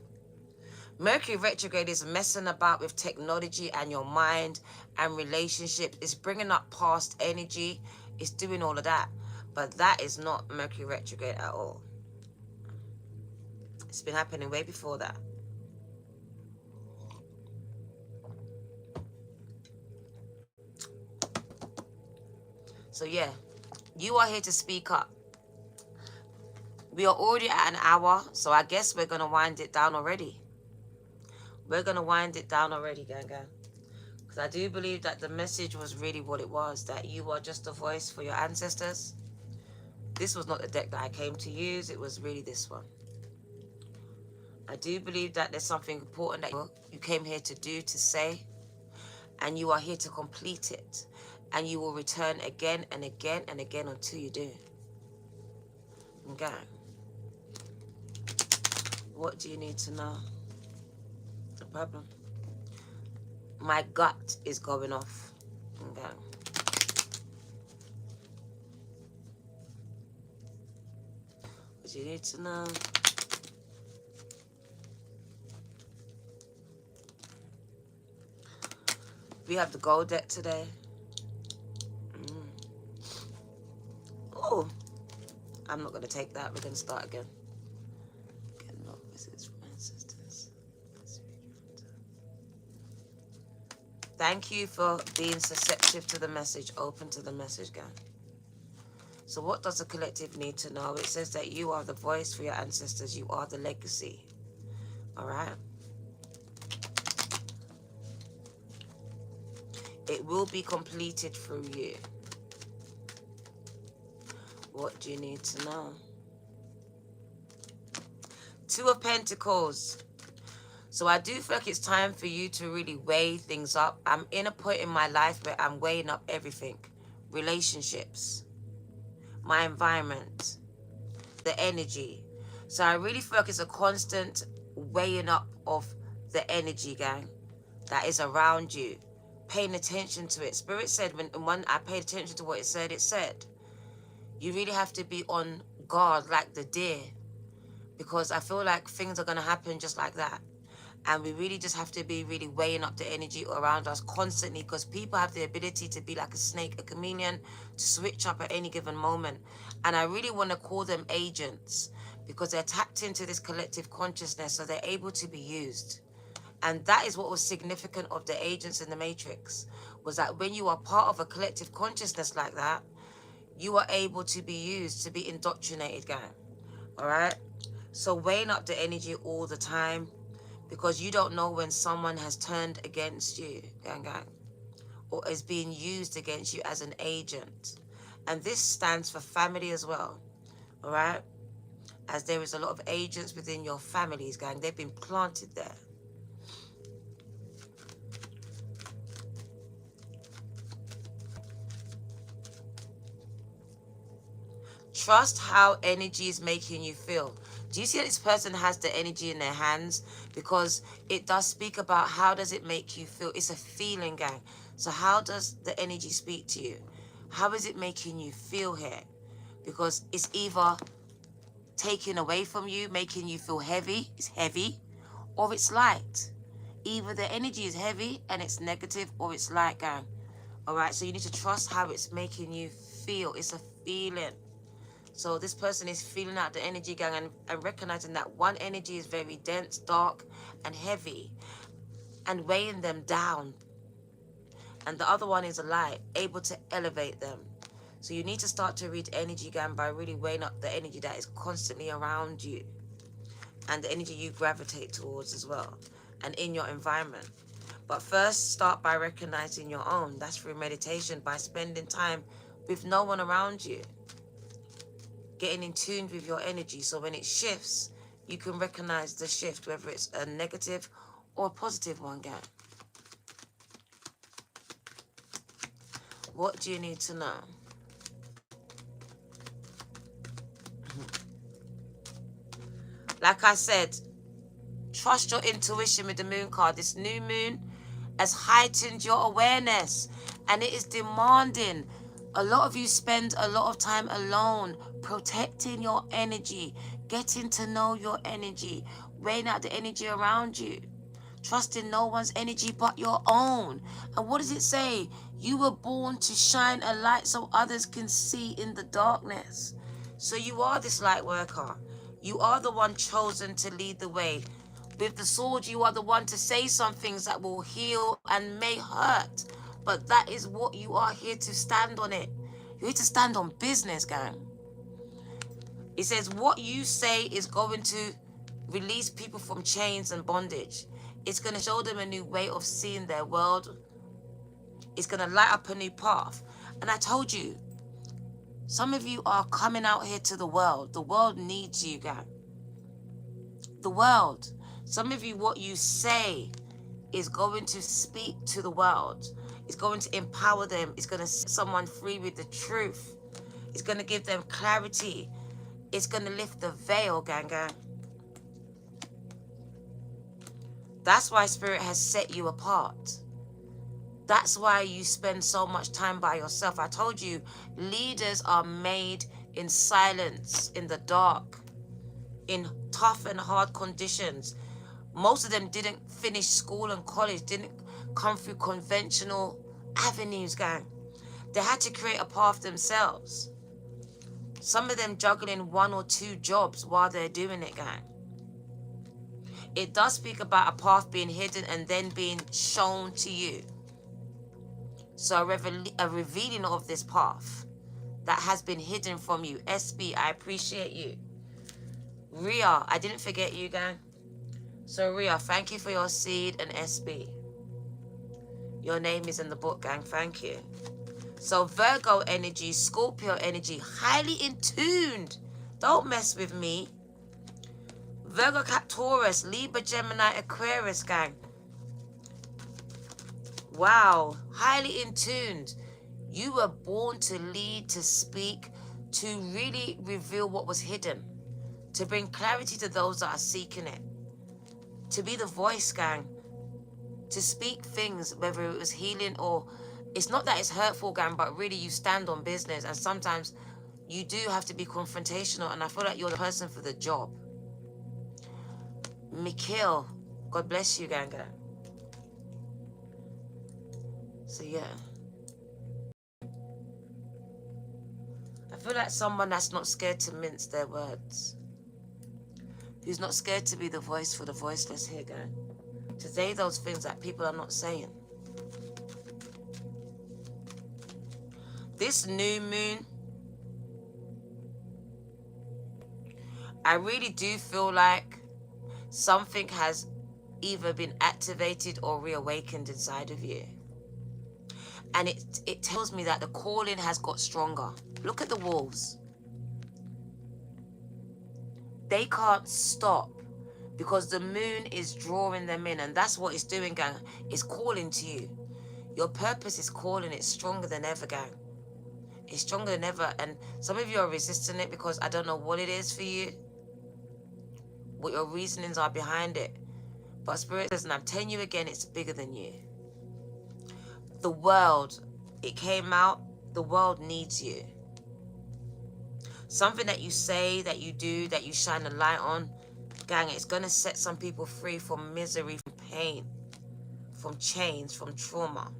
Mercury retrograde is messing about with technology and your mind and relationships. It's bringing up past energy. It's doing all of that. But that is not Mercury retrograde at all. It's been happening way before that. So yeah, you are here to speak up. We are already at an hour, so I guess we're going to wind it down already. We're going to wind it down already, gang. Because I do believe that the message was really what it was, that you are just a voice for your ancestors. This was not the deck that I came to use. It was really this one. I do believe that there's something important that you came here to do, to say, and you are here to complete it. And you will return again and again and again until you do. Okay. What do you need to know? No problem. My gut is going off. Okay. What do you need to know? We have the gold deck today. Oh, I'm not going to take that. We're going to start again. Thank you for being receptive to the message, open to the message, gang. So what does the collective need to know? It says that you are the voice for your ancestors. You are the legacy. All right? It will be completed through you. What do you need to know? Two of Pentacles. So I do feel like it's time for you to really weigh things up. I'm in a point in my life where I'm weighing up everything. Relationships, my environment, the energy. So I really feel like it's a constant weighing up of the energy, gang, that is around you. Paying attention to it. Spirit said, when I paid attention to what it said, you really have to be on guard like the deer. Because I feel like things are going to happen just like that. And we really just have to be really weighing up the energy around us constantly, because people have the ability to be like a snake, a chameleon, to switch up at any given moment. And I really want to call them agents, because they're tapped into this collective consciousness, so they're able to be used. And that is what was significant of the agents in the Matrix, was that when you are part of a collective consciousness like that, you are able to be used, to be indoctrinated, gang. All right? So weighing up the energy all the time, because you don't know when someone has turned against you, gang, or is being used against you as an agent. And this stands for family as well, all right? As there is a lot of agents within your families, gang. They've been planted there. Trust how energy is making you feel. Do you see that this person has the energy in their hands? Because it does speak about how does it make you feel. It's a feeling, gang. So how does the energy speak to you? How is it making you feel here? Because it's either taking away from you, making you feel heavy, it's heavy, or it's light. Either the energy is heavy and it's negative, or it's light, gang. All right, so you need to trust how it's making you feel. It's a feeling. So this person is feeling out the energy, gang, and recognizing that one energy is very dense, dark, and heavy, and weighing them down. and the other one is a light, able to elevate them. So you need to start to read energy, gang, by really weighing up the energy that is constantly around you and the energy you gravitate towards as well, and in your environment. But first, start by recognizing your own. That's through meditation, by spending time with no one around you, getting in tune with your energy, so when it shifts, you can recognize the shift, whether it's a negative or a positive one, gang. What do you need to know? Like I said, trust your intuition with the moon card. This new moon has heightened your awareness, and it is demanding. A lot of you spend a lot of time alone, protecting your energy, getting to know your energy, weighing out the energy around you, trusting no one's energy but your own. And what does it say? You were born to shine a light so others can see in the darkness. So you are this light worker. You are the one chosen to lead the way. With the sword, you are the one to say some things that will heal and may hurt. But that is what you are here to stand on it. You're here to stand on business, gang. It says what you say is going to release people from chains and bondage. It's going to show them a new way of seeing their world. It's going to light up a new path. And I told you, some of you are coming out here to the world. The world needs you, gang. The world. Some of you, what you say is going to speak to the world. It's going to empower them. It's going to set someone free with the truth. It's going to give them clarity. It's going to lift the veil, gang. That's why Spirit has set you apart. That's why you spend so much time by yourself. I told you, leaders are made in silence, in the dark, in tough and hard conditions. Most of them didn't finish school and college, didn't come through conventional avenues, gang. They had to create a path themselves. Some of them juggling 1 or 2 jobs while they're doing it, gang. It does speak about a path being hidden and then being shown to you. So a revealing of this path that has been hidden from you. SB, I appreciate you. Ria, I didn't forget you, gang. So Ria, thank you for your seed, and SB. Your name is in the book, gang. Thank you. So Virgo energy, Scorpio energy, highly in tuned. Don't mess with me. Virgo, Cap, Taurus, Libra, Gemini, Aquarius, gang. Wow, highly in tuned. You were born to lead, to speak, to really reveal what was hidden, to bring clarity to those that are seeking it, to be the voice, gang, to speak things, whether it was healing or it's not that it's hurtful, gang, but really you stand on business, and sometimes you do have to be confrontational, and I feel like you're the person for the job. Mikhail, God bless you, gang. So yeah, I feel like someone that's not scared to mince their words, who's not scared to be the voice for the voiceless here, gang, to say those things that people are not saying. This new moon, I really do feel like something has either been activated or reawakened inside of you. And it tells me that the calling has got stronger. Look at the wolves. They can't stop because the moon is drawing them in. And that's what it's doing, gang. It's calling to you. Your purpose is calling. It's stronger than ever, gang. It's stronger than ever. And some of you are resisting it because I don't know what it is for you, what your reasonings are behind it. But Spirit says, and I'm telling you again, it's bigger than you. The world, it came out, the world needs you. Something that you say, that you do, that you shine a light on, gang, it's going to set some people free from misery, from pain, from chains, from trauma.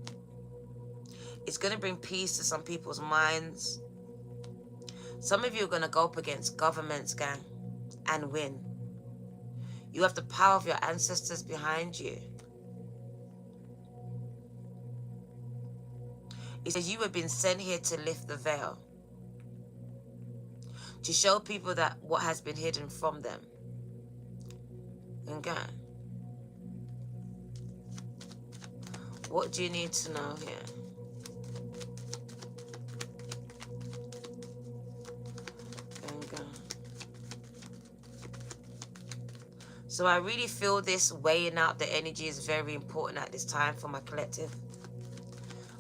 It's going to bring peace to some people's minds. Some of you are going to go up against governments, gang, and win. You have the power of your ancestors behind you. It says you have been sent here to lift the veil, to show people that what has been hidden from them. Okay. What do you need to know here? Okay. So I really feel this weighing out the energy is very important at this time for my collective.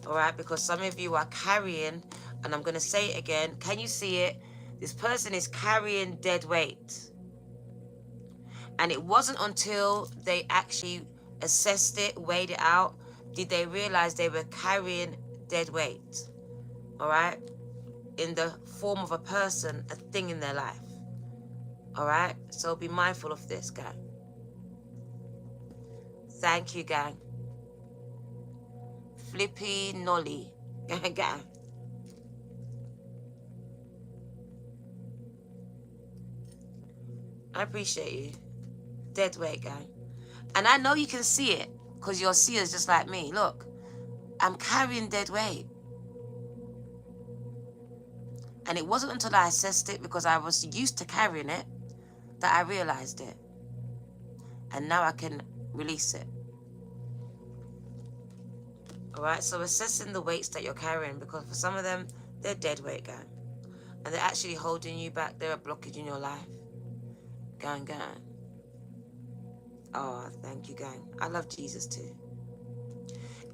All right, because some of you are carrying, and I'm going to say it again. Can you see it? This person is carrying dead weight. And it wasn't until they actually assessed it, weighed it out, did they realize they were carrying dead weight. All right? In the form of a person, a thing in their life. All right? So be mindful of this, gang. Thank you, gang. Flippy Nolly. Gang. I appreciate you. Dead weight, gang. And I know you can see it because you're seers just like me. Look, I'm carrying dead weight. And it wasn't until I assessed it, because I was used to carrying it, that I realized it. And now I can release it. All right, so assessing the weights that you're carrying, because for some of them, they're dead weight, gang. And they're actually holding you back. They're a blockage in your life. Gang, gang. Oh, thank you, gang. I love Jesus too.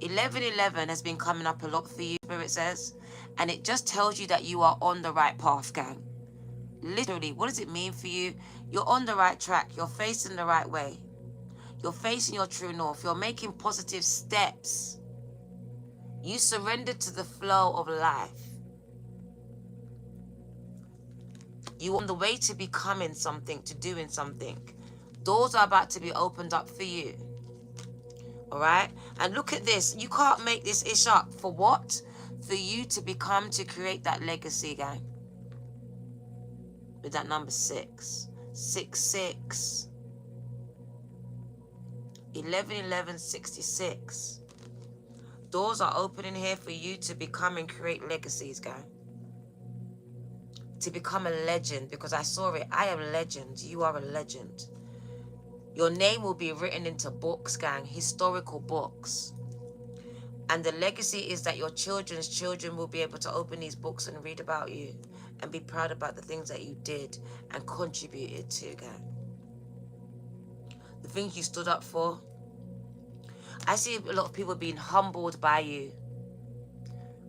1111 has been coming up a lot for you, Spirit says. And it just tells you that you are on the right path, gang. Literally, what does it mean for you? You're on the right track. You're facing the right way. You're facing your true north. You're making positive steps. You surrender to the flow of life. You're on the way to becoming something, to doing something. Doors are about to be opened up for you. All right? And look at this. You can't make this ish up. For what? For you to become, to create that legacy, gang. With that number 6. 6, 6. 11, 11, 66. Doors are opening here for you to become and create legacies, gang. To become a legend, because I saw it. I am legend. You are a legend. Your name will be written into books, gang. Historical books. And the legacy is that your children's children will be able to open these books and read about you. And be proud about the things that you did and contributed to, gang. The things you stood up for. I see a lot of people being humbled by you.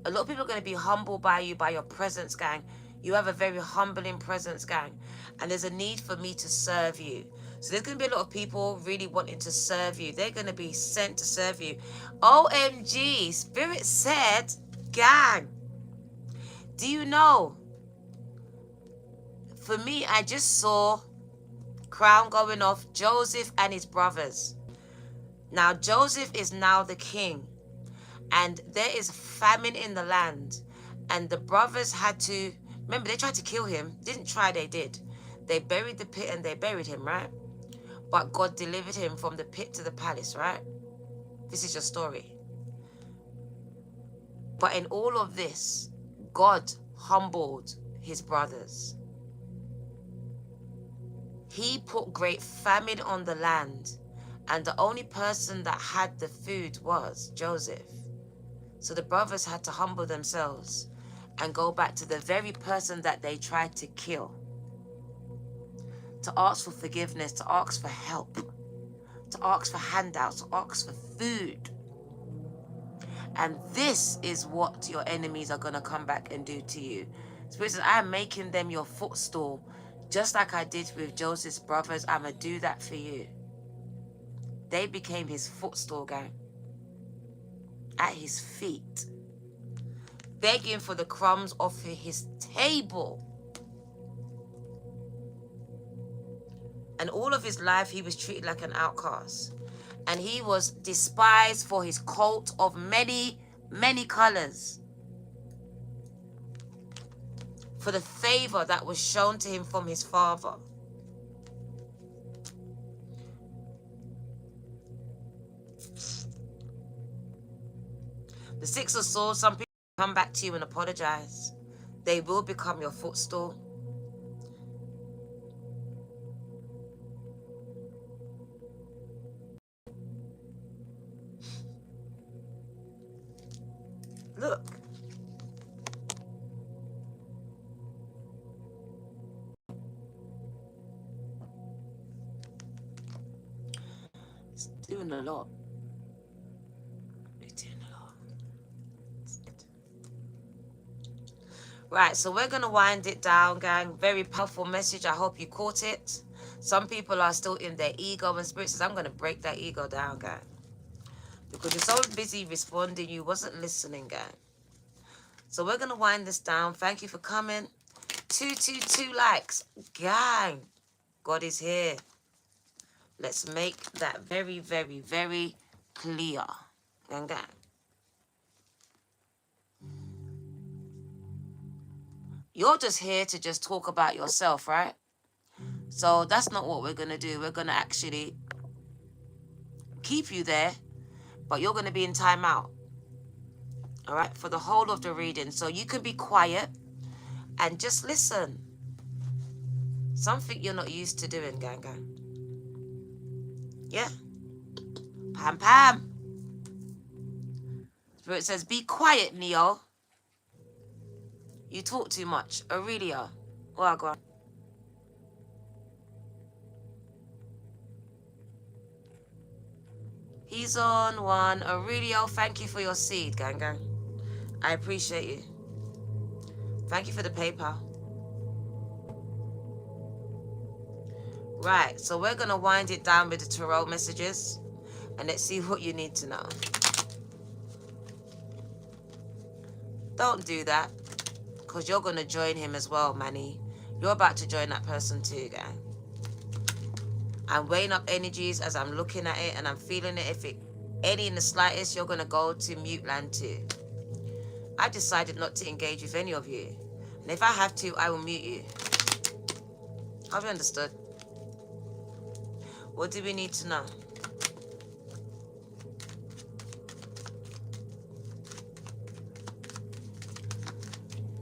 A lot of people are going to be humbled by you, by your presence, gang. You have a very humbling presence, gang. And there's a need for me to serve you. So there's going to be a lot of people really wanting to serve you. They're going to be sent to serve you. OMG, Spirit said, gang. Do you know? For me, I just saw crown going off, Joseph and his brothers. Now, Joseph is now the king. And there is famine in the land. And the brothers had to, remember, they tried to kill him. Didn't try, they did. They buried the pit and they buried him, right? But God delivered him from the pit to the palace, right? This is your story. But in all of this, God humbled his brothers. He put great famine on the land. And the only person that had the food was Joseph. So the brothers had to humble themselves and go back to the very person that they tried to kill. To ask for forgiveness, to ask for help, to ask for handouts, to ask for food. And this is what your enemies are going to come back and do to you. Spirit says, I am making them your footstool. Just like I did with Joseph's brothers, I'm going to do that for you. They became his footstool, gang. At his feet. Begging for the crumbs off his table. And all of his life, he was treated like an outcast. And he was despised for his coat of many, many colors. For the favor that was shown to him from his father. The 6 of Swords, some people come back to you and apologize. They will become your footstool. Look. It's doing a lot. It's doing a lot. Right, so we're going to wind it down, gang. Very powerful message. I hope you caught it. Some people are still in their ego, and Spirit says, I'm going to break that ego down, gang. Because you're so busy responding, you wasn't listening, gang. So we're going to wind this down. Thank you for coming. 222 likes. Gang, God is here. Let's make that very, very, very clear. Gang, gang. You're just here to just talk about yourself, right? So that's not what we're going to do. We're going to actually keep you there, but you're going to be in timeout. All right, for the whole of the reading. So you can be quiet and just listen. Something you're not used to doing, gang, gang. Yeah. Pam, pam. Spirit says, be quiet, Neo. You talk too much. Aurelia. Oh, go on. He's on one. Aurelio, thank you for your seed, gang, gang. I appreciate you. Thank you for the PayPal. Right, so we're going to wind it down with the tarot messages. And let's see what you need to know. Don't do that. Because you're going to join him as well, Manny. You're about to join that person too, gang. I'm weighing up energies as I'm looking at it and I'm feeling it. If it any in the slightest, you're going to go to mute land too. I decided not to engage with any of you. And if I have to, I will mute you. Have you understood? What do we need to know?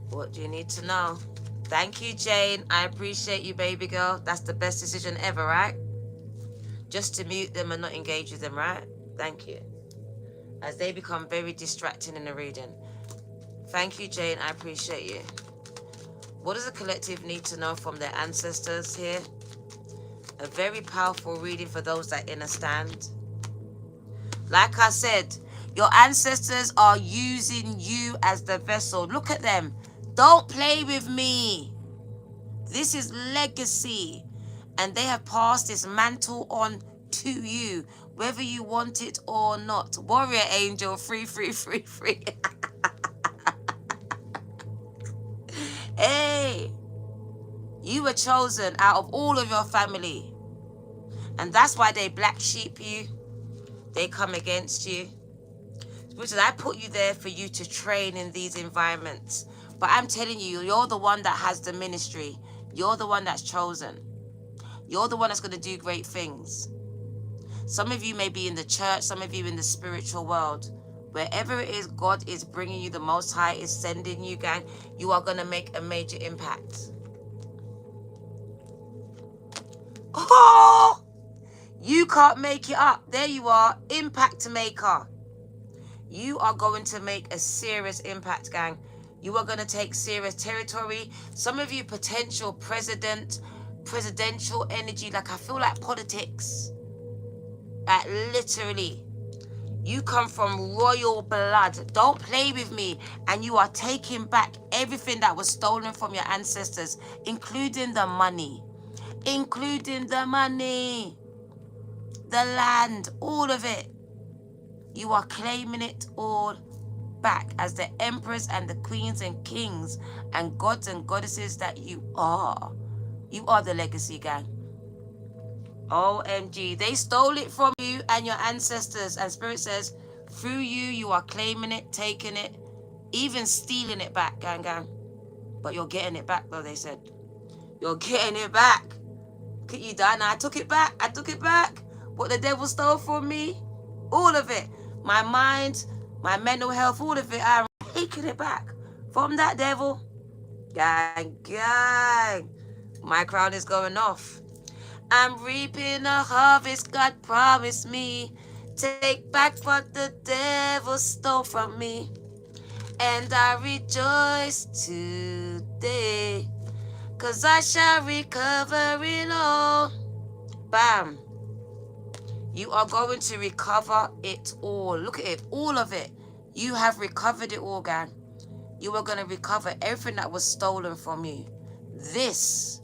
What do you need to know? Thank you, Jane. I appreciate you, baby girl. That's the best decision ever, right? Just to mute them and not engage with them, right? Thank you. As they become very distracting in the reading. Thank you, Jane. I appreciate you. What does the collective need to know from their ancestors here? A very powerful reading for those that understand. Like I said, your ancestors are using you as the vessel. Look at them. Don't play with me. This is legacy. And they have passed this mantle on to you, whether you want it or not. Warrior angel, free, free, free, free. Hey, you were chosen out of all of your family. And that's why they black sheep you. They come against you. Because I put you there for you to train in these environments. But I'm telling you, you're the one that has the ministry. You're the one that's chosen. You're the one that's going to do great things. Some of you may be in the church, some of you in the spiritual world. Wherever it is God is bringing you, the Most High is sending you, gang, you are going to make a major impact. Oh! You can't make it up. There you are, impact maker. You are going to make a serious impact, gang. You are going to take serious territory. Some of you potential presidential energy, like I feel like politics. Like literally. You come from royal blood. Don't play with me. And you are taking back everything that was stolen from your ancestors, including the money. Including the money. The land. All of it. You are claiming it all back as the emperors and the queens and kings and gods and goddesses that you are. You are the legacy, gang. OMG. They stole it from you and your ancestors. And Spirit says, through you, you are claiming it, taking it, even stealing it back, gang, gang. But you're getting it back, though, they said. You're getting it back. Look at you, Diana. I took it back. I took it back. What the devil stole from me. All of it. My mind, my mental health, all of it. I taking it back from that devil. Gang, gang. My crown is going off. I'm reaping a harvest God promised me. Take back what the devil stole from me. And I rejoice today, 'cause I shall recover it all. Bam. You are going to recover it all. Look at it, all of it. You have recovered it all, gang. You are going to recover everything that was stolen from you. This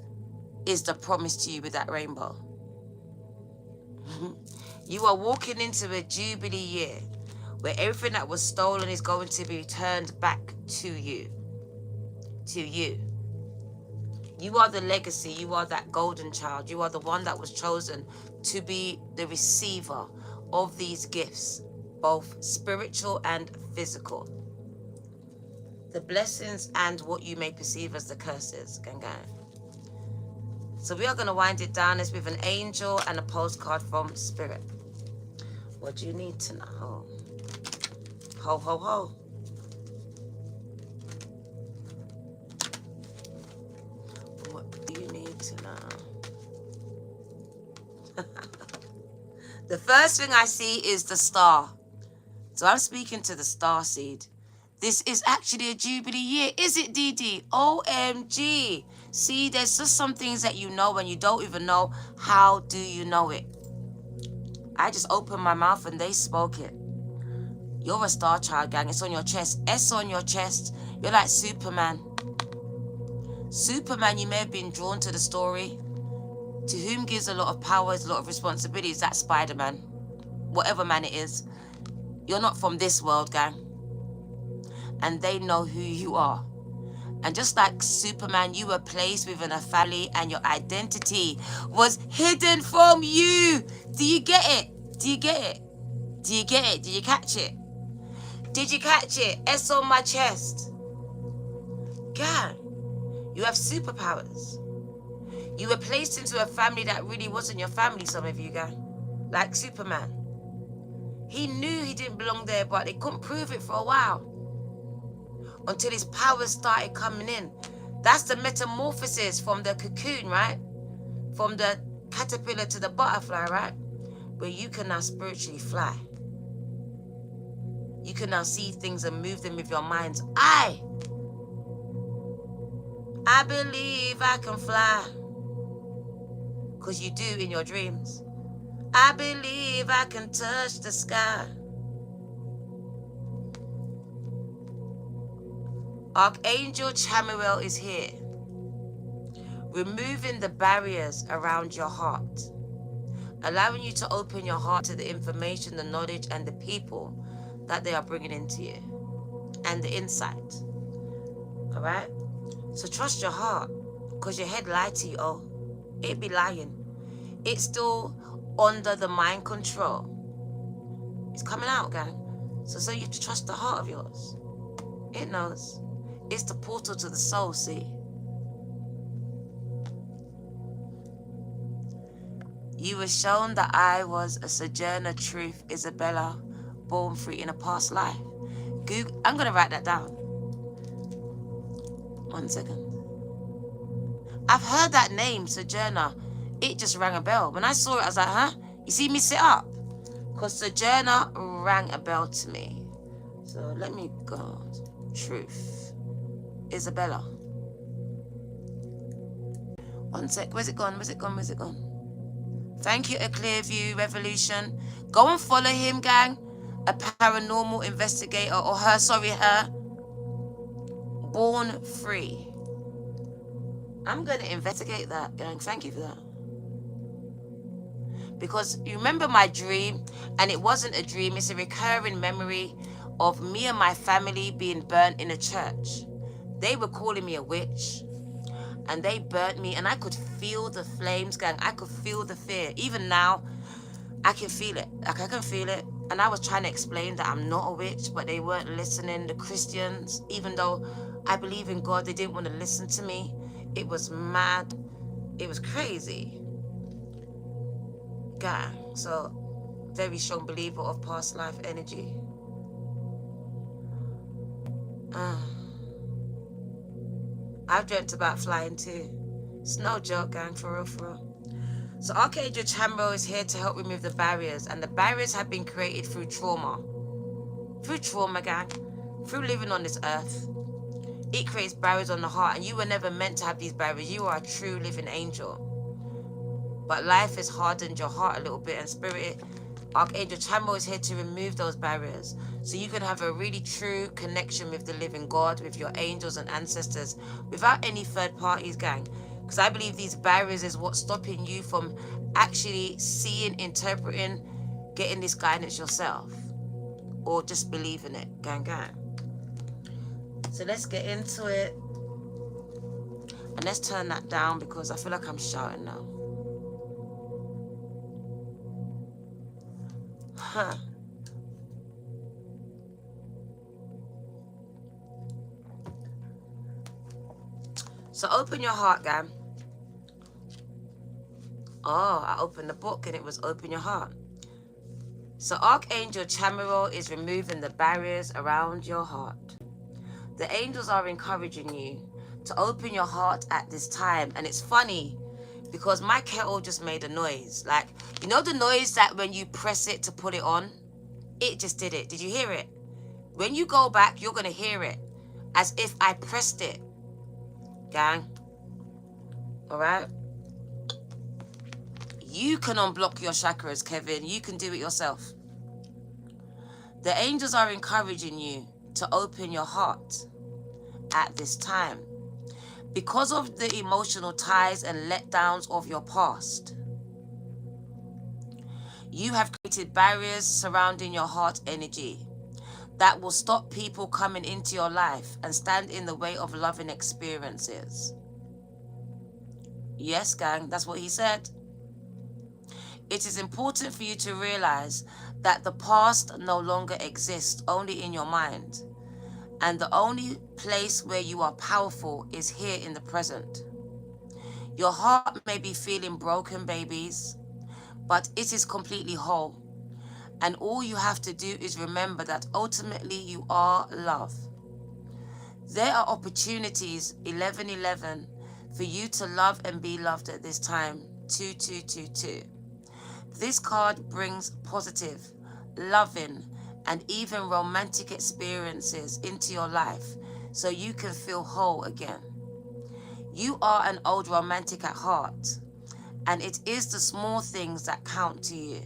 is the promise to you with that rainbow. You are walking into a Jubilee year where everything that was stolen is going to be turned back to you. To you. You are the legacy. You are that golden child. You are the one that was chosen to be the receiver of these gifts, both spiritual and physical. The blessings and what you may perceive as the curses. Gang, gang. So we are going to wind it down as with an angel and a postcard from Spirit. What do you need to know? Ho, ho, ho. What do you need to know? The first thing I see is the star. So I'm speaking to the star seed. This is actually a Jubilee year. Is it, DD? OMG. See, there's just some things that you know and you don't even know. How do you know it? I just opened my mouth and they spoke it. You're a star child, gang. It's on your chest. S on your chest. You're like Superman. Superman, you may have been drawn to the story. To whom gives a lot of powers, a lot of responsibilities. That's Spider-Man. Whatever man it is. You're not from this world, gang. And they know who you are. And just like Superman, you were placed within a family and your identity was hidden from you. Do you get it? Do you get it? Do you get it? Did you catch it? Did you catch it? S on my chest. Gang, you have superpowers. You were placed into a family that really wasn't your family, some of you, gang. Like Superman. He knew he didn't belong there, but they couldn't prove it for a while. Until his powers started coming in. That's the metamorphosis from the cocoon, right? From the caterpillar to the butterfly, right? Where you can now spiritually fly. You can now see things and move them with your mind's eye. I believe I can fly. Because you do in your dreams. I believe I can touch the sky. Archangel Chamuel is here, removing the barriers around your heart, allowing you to open your heart to the information, the knowledge, and the people that they are bringing into you, and the insight. All right? So trust your heart, because your head lied to you. Oh, it be lying. It's still under the mind control. It's coming out, gang. So you have to trust the heart of yours. It knows. It's the portal to the soul, see? You were shown that I was a sojourner truth, Isabella, born free in a past life. Google, I'm going to write that down. 1 second. I've heard that name, sojourner. It just rang a bell. When I saw it, I was like, huh? You see me sit up? Because sojourner rang a bell to me. So let me go. Truth. Isabella. 1 sec. Where's it gone? Where's it gone? Where's it gone? Thank you, A Clear View Revolution. Go and follow him, gang. A paranormal investigator, or her, her. Born free. I'm going to investigate that, gang. Thank you for that. Because you remember my dream, and it wasn't a dream. It's a recurring memory of me and my family being burnt in a church. They were calling me a witch, and they burnt me, and I could feel the flames, gang. I could feel the fear. Even now, I can feel it. Like, I can feel it. And I was trying to explain that I'm not a witch, but they weren't listening. The Christians, even though I believe in God, they didn't want to listen to me. It was mad. It was crazy. Gang. So, very strong believer of past life energy. Uh, I've dreamt about flying too. It's no joke, gang, for real, for real. So Archangel Chamuel is here to help remove the barriers, and the barriers have been created through trauma. Through trauma, gang. Through living on this earth. It creates barriers on the heart, and you were never meant to have these barriers. You are a true living angel. But life has hardened your heart a little bit, and Spirit, Archangel Chamuel is here to remove those barriers so you can have a really true connection with the living God, with your angels and ancestors, without any third parties, gang. Because I believe these barriers is what's stopping you from actually seeing, interpreting, getting this guidance yourself, or just believing it, gang, gang. So let's get into it. And let's turn that down because I feel like I'm shouting now. Huh. So open your heart, gang. Oh, I opened the book and it was open your heart. So Archangel Chamuel is removing the barriers around your heart. The angels are encouraging you to open your heart at this time. And it's funny because my kettle just made a noise. Like, you know the noise that when you press it to put it on? It just did it. Did you hear it? When you go back, you're going to hear it as if I pressed it. Gang. All right? You can unblock your chakras, Kevin. You can do it yourself. The angels are encouraging you to open your heart at this time. Because of the emotional ties and letdowns of your past, you have created barriers surrounding your heart energy that will stop people coming into your life and stand in the way of loving experiences. Yes, gang, that's what he said. It is important for you to realize that the past no longer exists, only in your mind. And the only place where you are powerful is here in the present. Your heart may be feeling broken, babies, but it is completely whole. And all you have to do is remember that ultimately you are love. There are opportunities, 1111, for you to love and be loved at this time, 2222. This card brings positive, loving, and even romantic experiences into your life so you can feel whole again. You are an old romantic at heart, and it is the small things that count to you.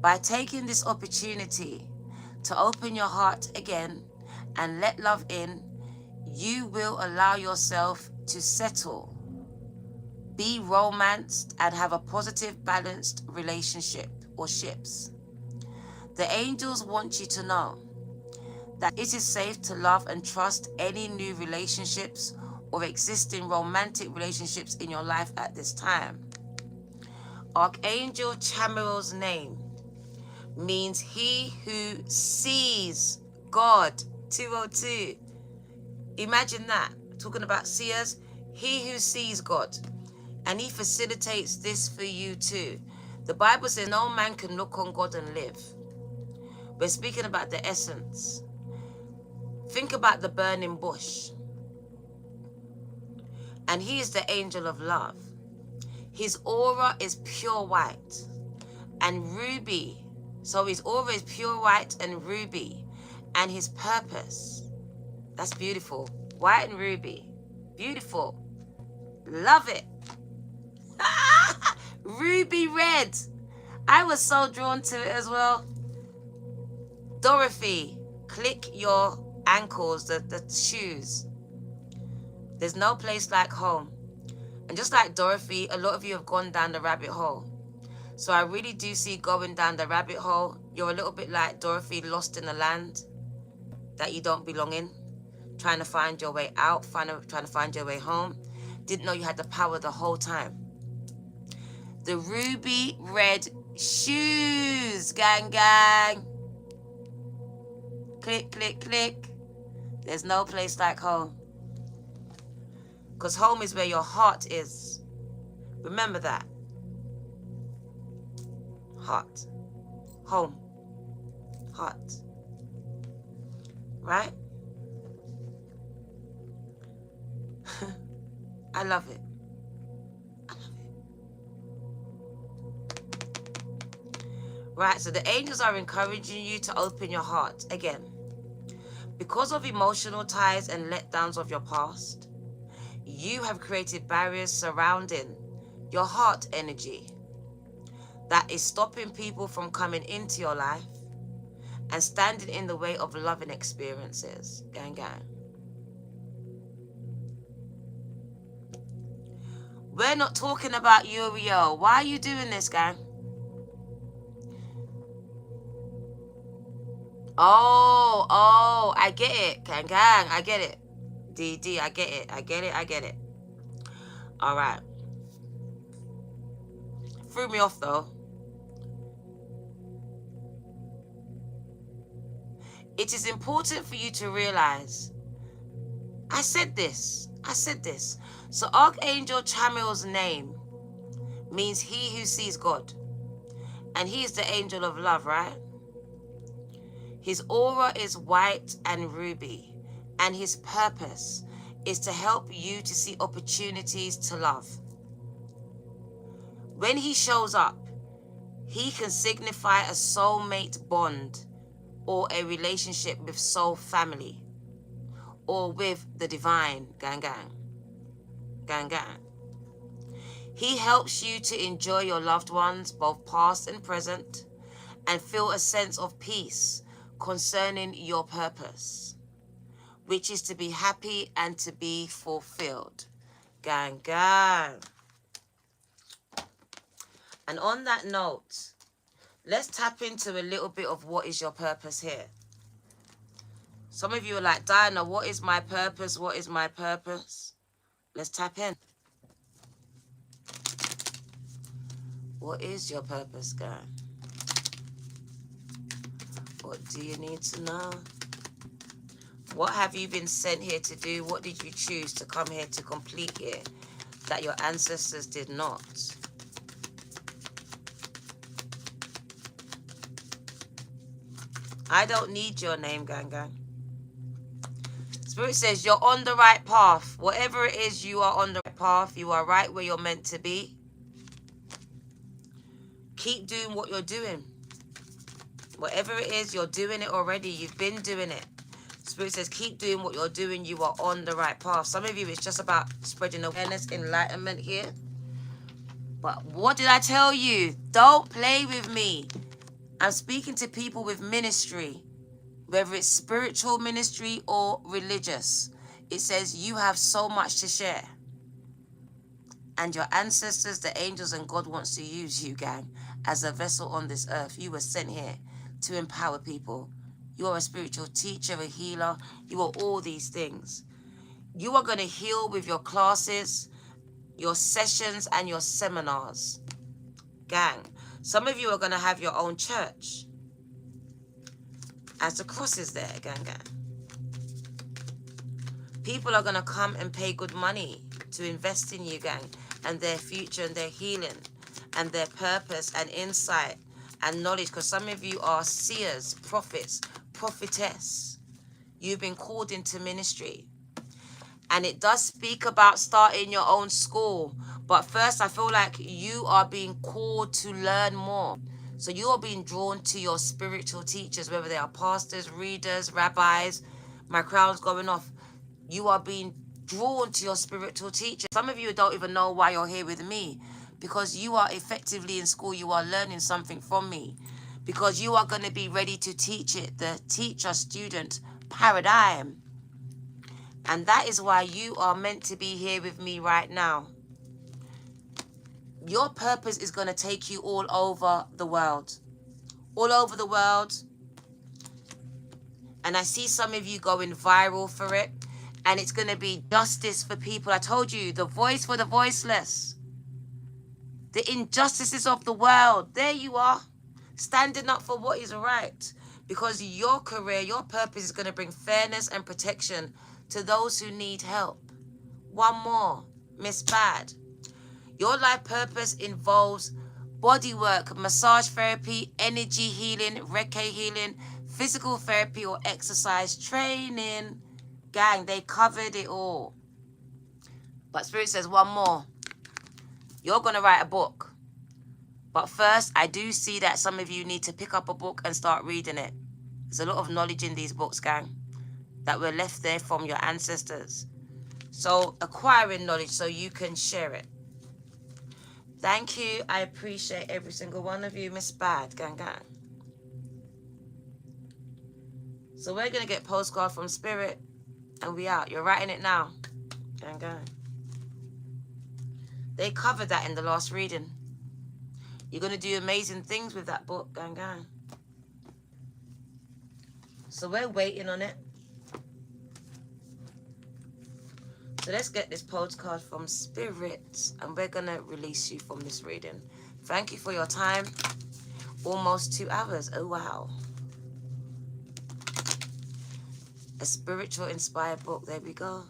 By taking this opportunity to open your heart again and let love in, you will allow yourself to settle, be romanced, and have a positive, balanced relationship or ships. The angels want you to know that it is safe to love and trust any new relationships or existing romantic relationships in your life at this time. Archangel Chamuel's name means he who sees God. 202. Imagine that. Talking about seers, he who sees God. And he facilitates this for you too. The Bible says no man can look on God and live. We're speaking about the essence. Think about the burning bush. And he is the angel of love. His aura is pure white and ruby. So his aura is pure white and ruby. And his purpose, that's beautiful. White and ruby. Beautiful. Love it. Ruby red. I was so drawn to it as well. Dorothy, click your ankles, the shoes. There's no place like home. And just like Dorothy, a lot of you have gone down the rabbit hole. So I really do see going down the rabbit hole. You're a little bit like Dorothy, lost in a land that you don't belong in. Trying to find your way out, trying to find your way home. Didn't know you had the power the whole time. The ruby red shoes, gang, gang. Click, click, click. There's no place like home. Because home is where your heart is. Remember that. Heart. Home. Heart. right? I love it. I love it. Right, so the angels are encouraging you to open your heart again. Because of emotional ties and letdowns of your past, you have created barriers surrounding your heart energy that is stopping people from coming into your life and standing in the way of loving experiences. Gang, gang. We're not talking about Uriel. Why are you doing this, gang? Oh, I get it. Gang, gang, I get it. DD, I get it. I get it. All right. Threw me off, though. It is important for you to realize, I said this. So Archangel Chamuel's name means he who sees God. And he is the angel of love, right? His aura is white and ruby. And his purpose is to help you to see opportunities to love. When he shows up, he can signify a soulmate bond or a relationship with soul family or with the divine. Gang, gang. Gang, gang. He helps you to enjoy your loved ones, both past and present, and feel a sense of peace concerning your purpose, which is to be happy and to be fulfilled. Gang, gang. And on that note, let's tap into a little bit of what is your purpose here. Some of you are like, Diana, what is my purpose? What is my purpose? Let's tap in. What is your purpose, guy? What do you need to know? What have you been sent here to do? What did you choose to come here to complete here that your ancestors did not? I don't need your name, gang, gang. Spirit says you're on the right path. Whatever it is, you are on the right path. You are right where you're meant to be. Keep doing what you're doing. Whatever it is, you're doing it already. You've been doing it. Spirit says keep doing what you're doing. You are on the right path. Some of you, it's just about spreading awareness, enlightenment here. But what did I tell you? Don't play with me. I'm speaking to people with ministry, whether it's spiritual ministry or religious. It says you have so much to share. And your ancestors, the angels, and God wants to use you, gang, as a vessel on this earth. You were sent here to empower people. You are a spiritual teacher, a healer. You are all these things. You are going to heal with your classes, your sessions, and your seminars. Gang, some of you are going to have your own church. As the cross is there, gang, gang. People are going to come and pay good money to invest in you, gang, and their future and their healing and their purpose and insight and knowledge. Because some of you are seers, prophets, prophetess. You've been called into ministry. And it does speak about starting your own school. But first, I feel like you are being called to learn more. So you are being drawn to your spiritual teachers, whether they are pastors, readers, rabbis. My crown's going off. You are being drawn to your spiritual teachers. Some of you don't even know why you're here with me. Because you are effectively in school. You are learning something from me. Because you are going to be ready to teach it. The teacher-student paradigm. And that is why you are meant to be here with me right now. Your purpose is going to take you all over the world. All over the world. And I see some of you going viral for it. And it's going to be justice for people. I told you, the voice for the voiceless. The injustices of the world. There you are. Standing up for what is right. Because your career, your purpose is going to bring fairness and protection to those who need help. One more, Miss Bad. Your life purpose involves body work, massage therapy, energy healing, Reiki healing, physical therapy or exercise training. Gang, they covered it all. But Spirit says one more. You're going to write a book. But first, I do see that some of you need to pick up a book and start reading it. There's a lot of knowledge in these books, gang, that were left there from your ancestors. So acquiring knowledge so you can share it. Thank you. I appreciate every single one of you. Miss Bad, gang, gang. So we're going to get postcard from Spirit and we out. You're writing it now. Gang, gang. They covered that in the last reading. You're going to do amazing things with that book, gang, gang. So we're waiting on it. So let's get this postcard from Spirit and we're going to release you from this reading. Thank you for your time. Almost 2 hours. Oh, wow. A spiritual inspired book. There we go.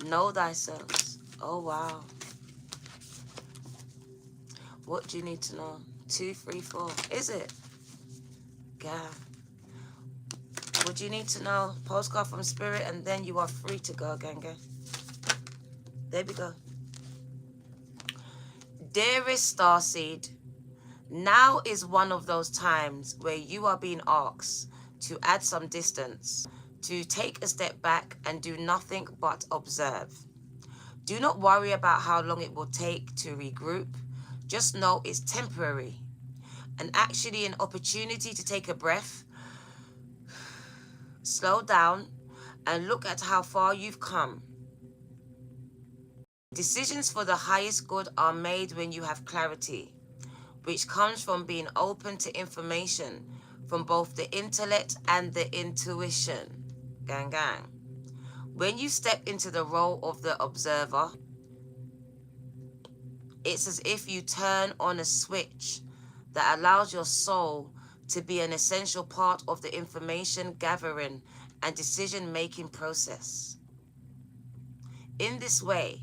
Know thyself. Oh, wow. What do you need to know? 2, 3, 4. Is it? God. What do you need to know? Postcard from Spirit and then you are free to go, gang, gang. There we go. Dearest Starseed, now is one of those times where you are being asked to add some distance, to take a step back and do nothing but observe. Do not worry about how long it will take to regroup. Just know it's temporary and actually an opportunity to take a breath, slow down, and look at how far you've come. Decisions for the highest good are made when you have clarity, which comes from being open to information from both the intellect and the intuition. Gang, gang. When you step into the role of the observer, it's as if you turn on a switch that allows your soul to be an essential part of the information gathering and decision-making process. In this way,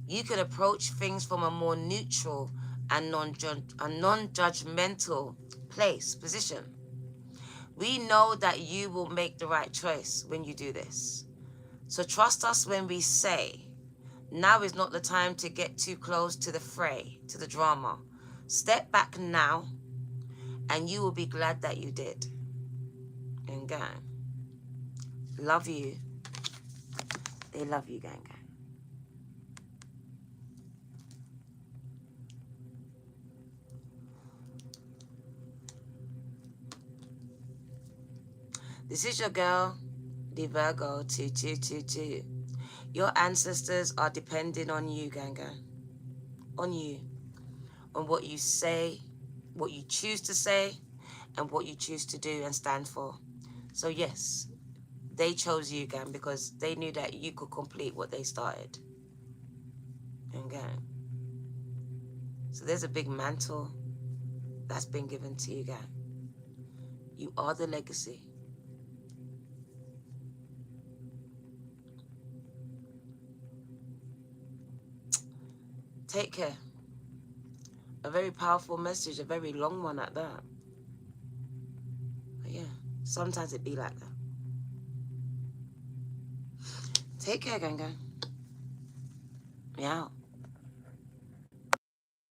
you can approach things from a more neutral and non-judgmental position. We know that you will make the right choice when you do this. So trust us when we say, now is not the time to get too close to the fray, to the drama. Step back now, and you will be glad that you did. And gang, love you. They love you, gang, gang. This is your girl, the Virgo 2222. Your ancestors are depending on you, gang, gang. On you. On what you say, what you choose to say, and what you choose to do and stand for. So yes, they chose you, gang, because they knew that you could complete what they started. And gang. So there's a big mantle that's been given to you, gang. You are the legacy. Take care. A very powerful message, a very long one at that. But yeah, sometimes it be like that. Take care, gang, gang. Yeah.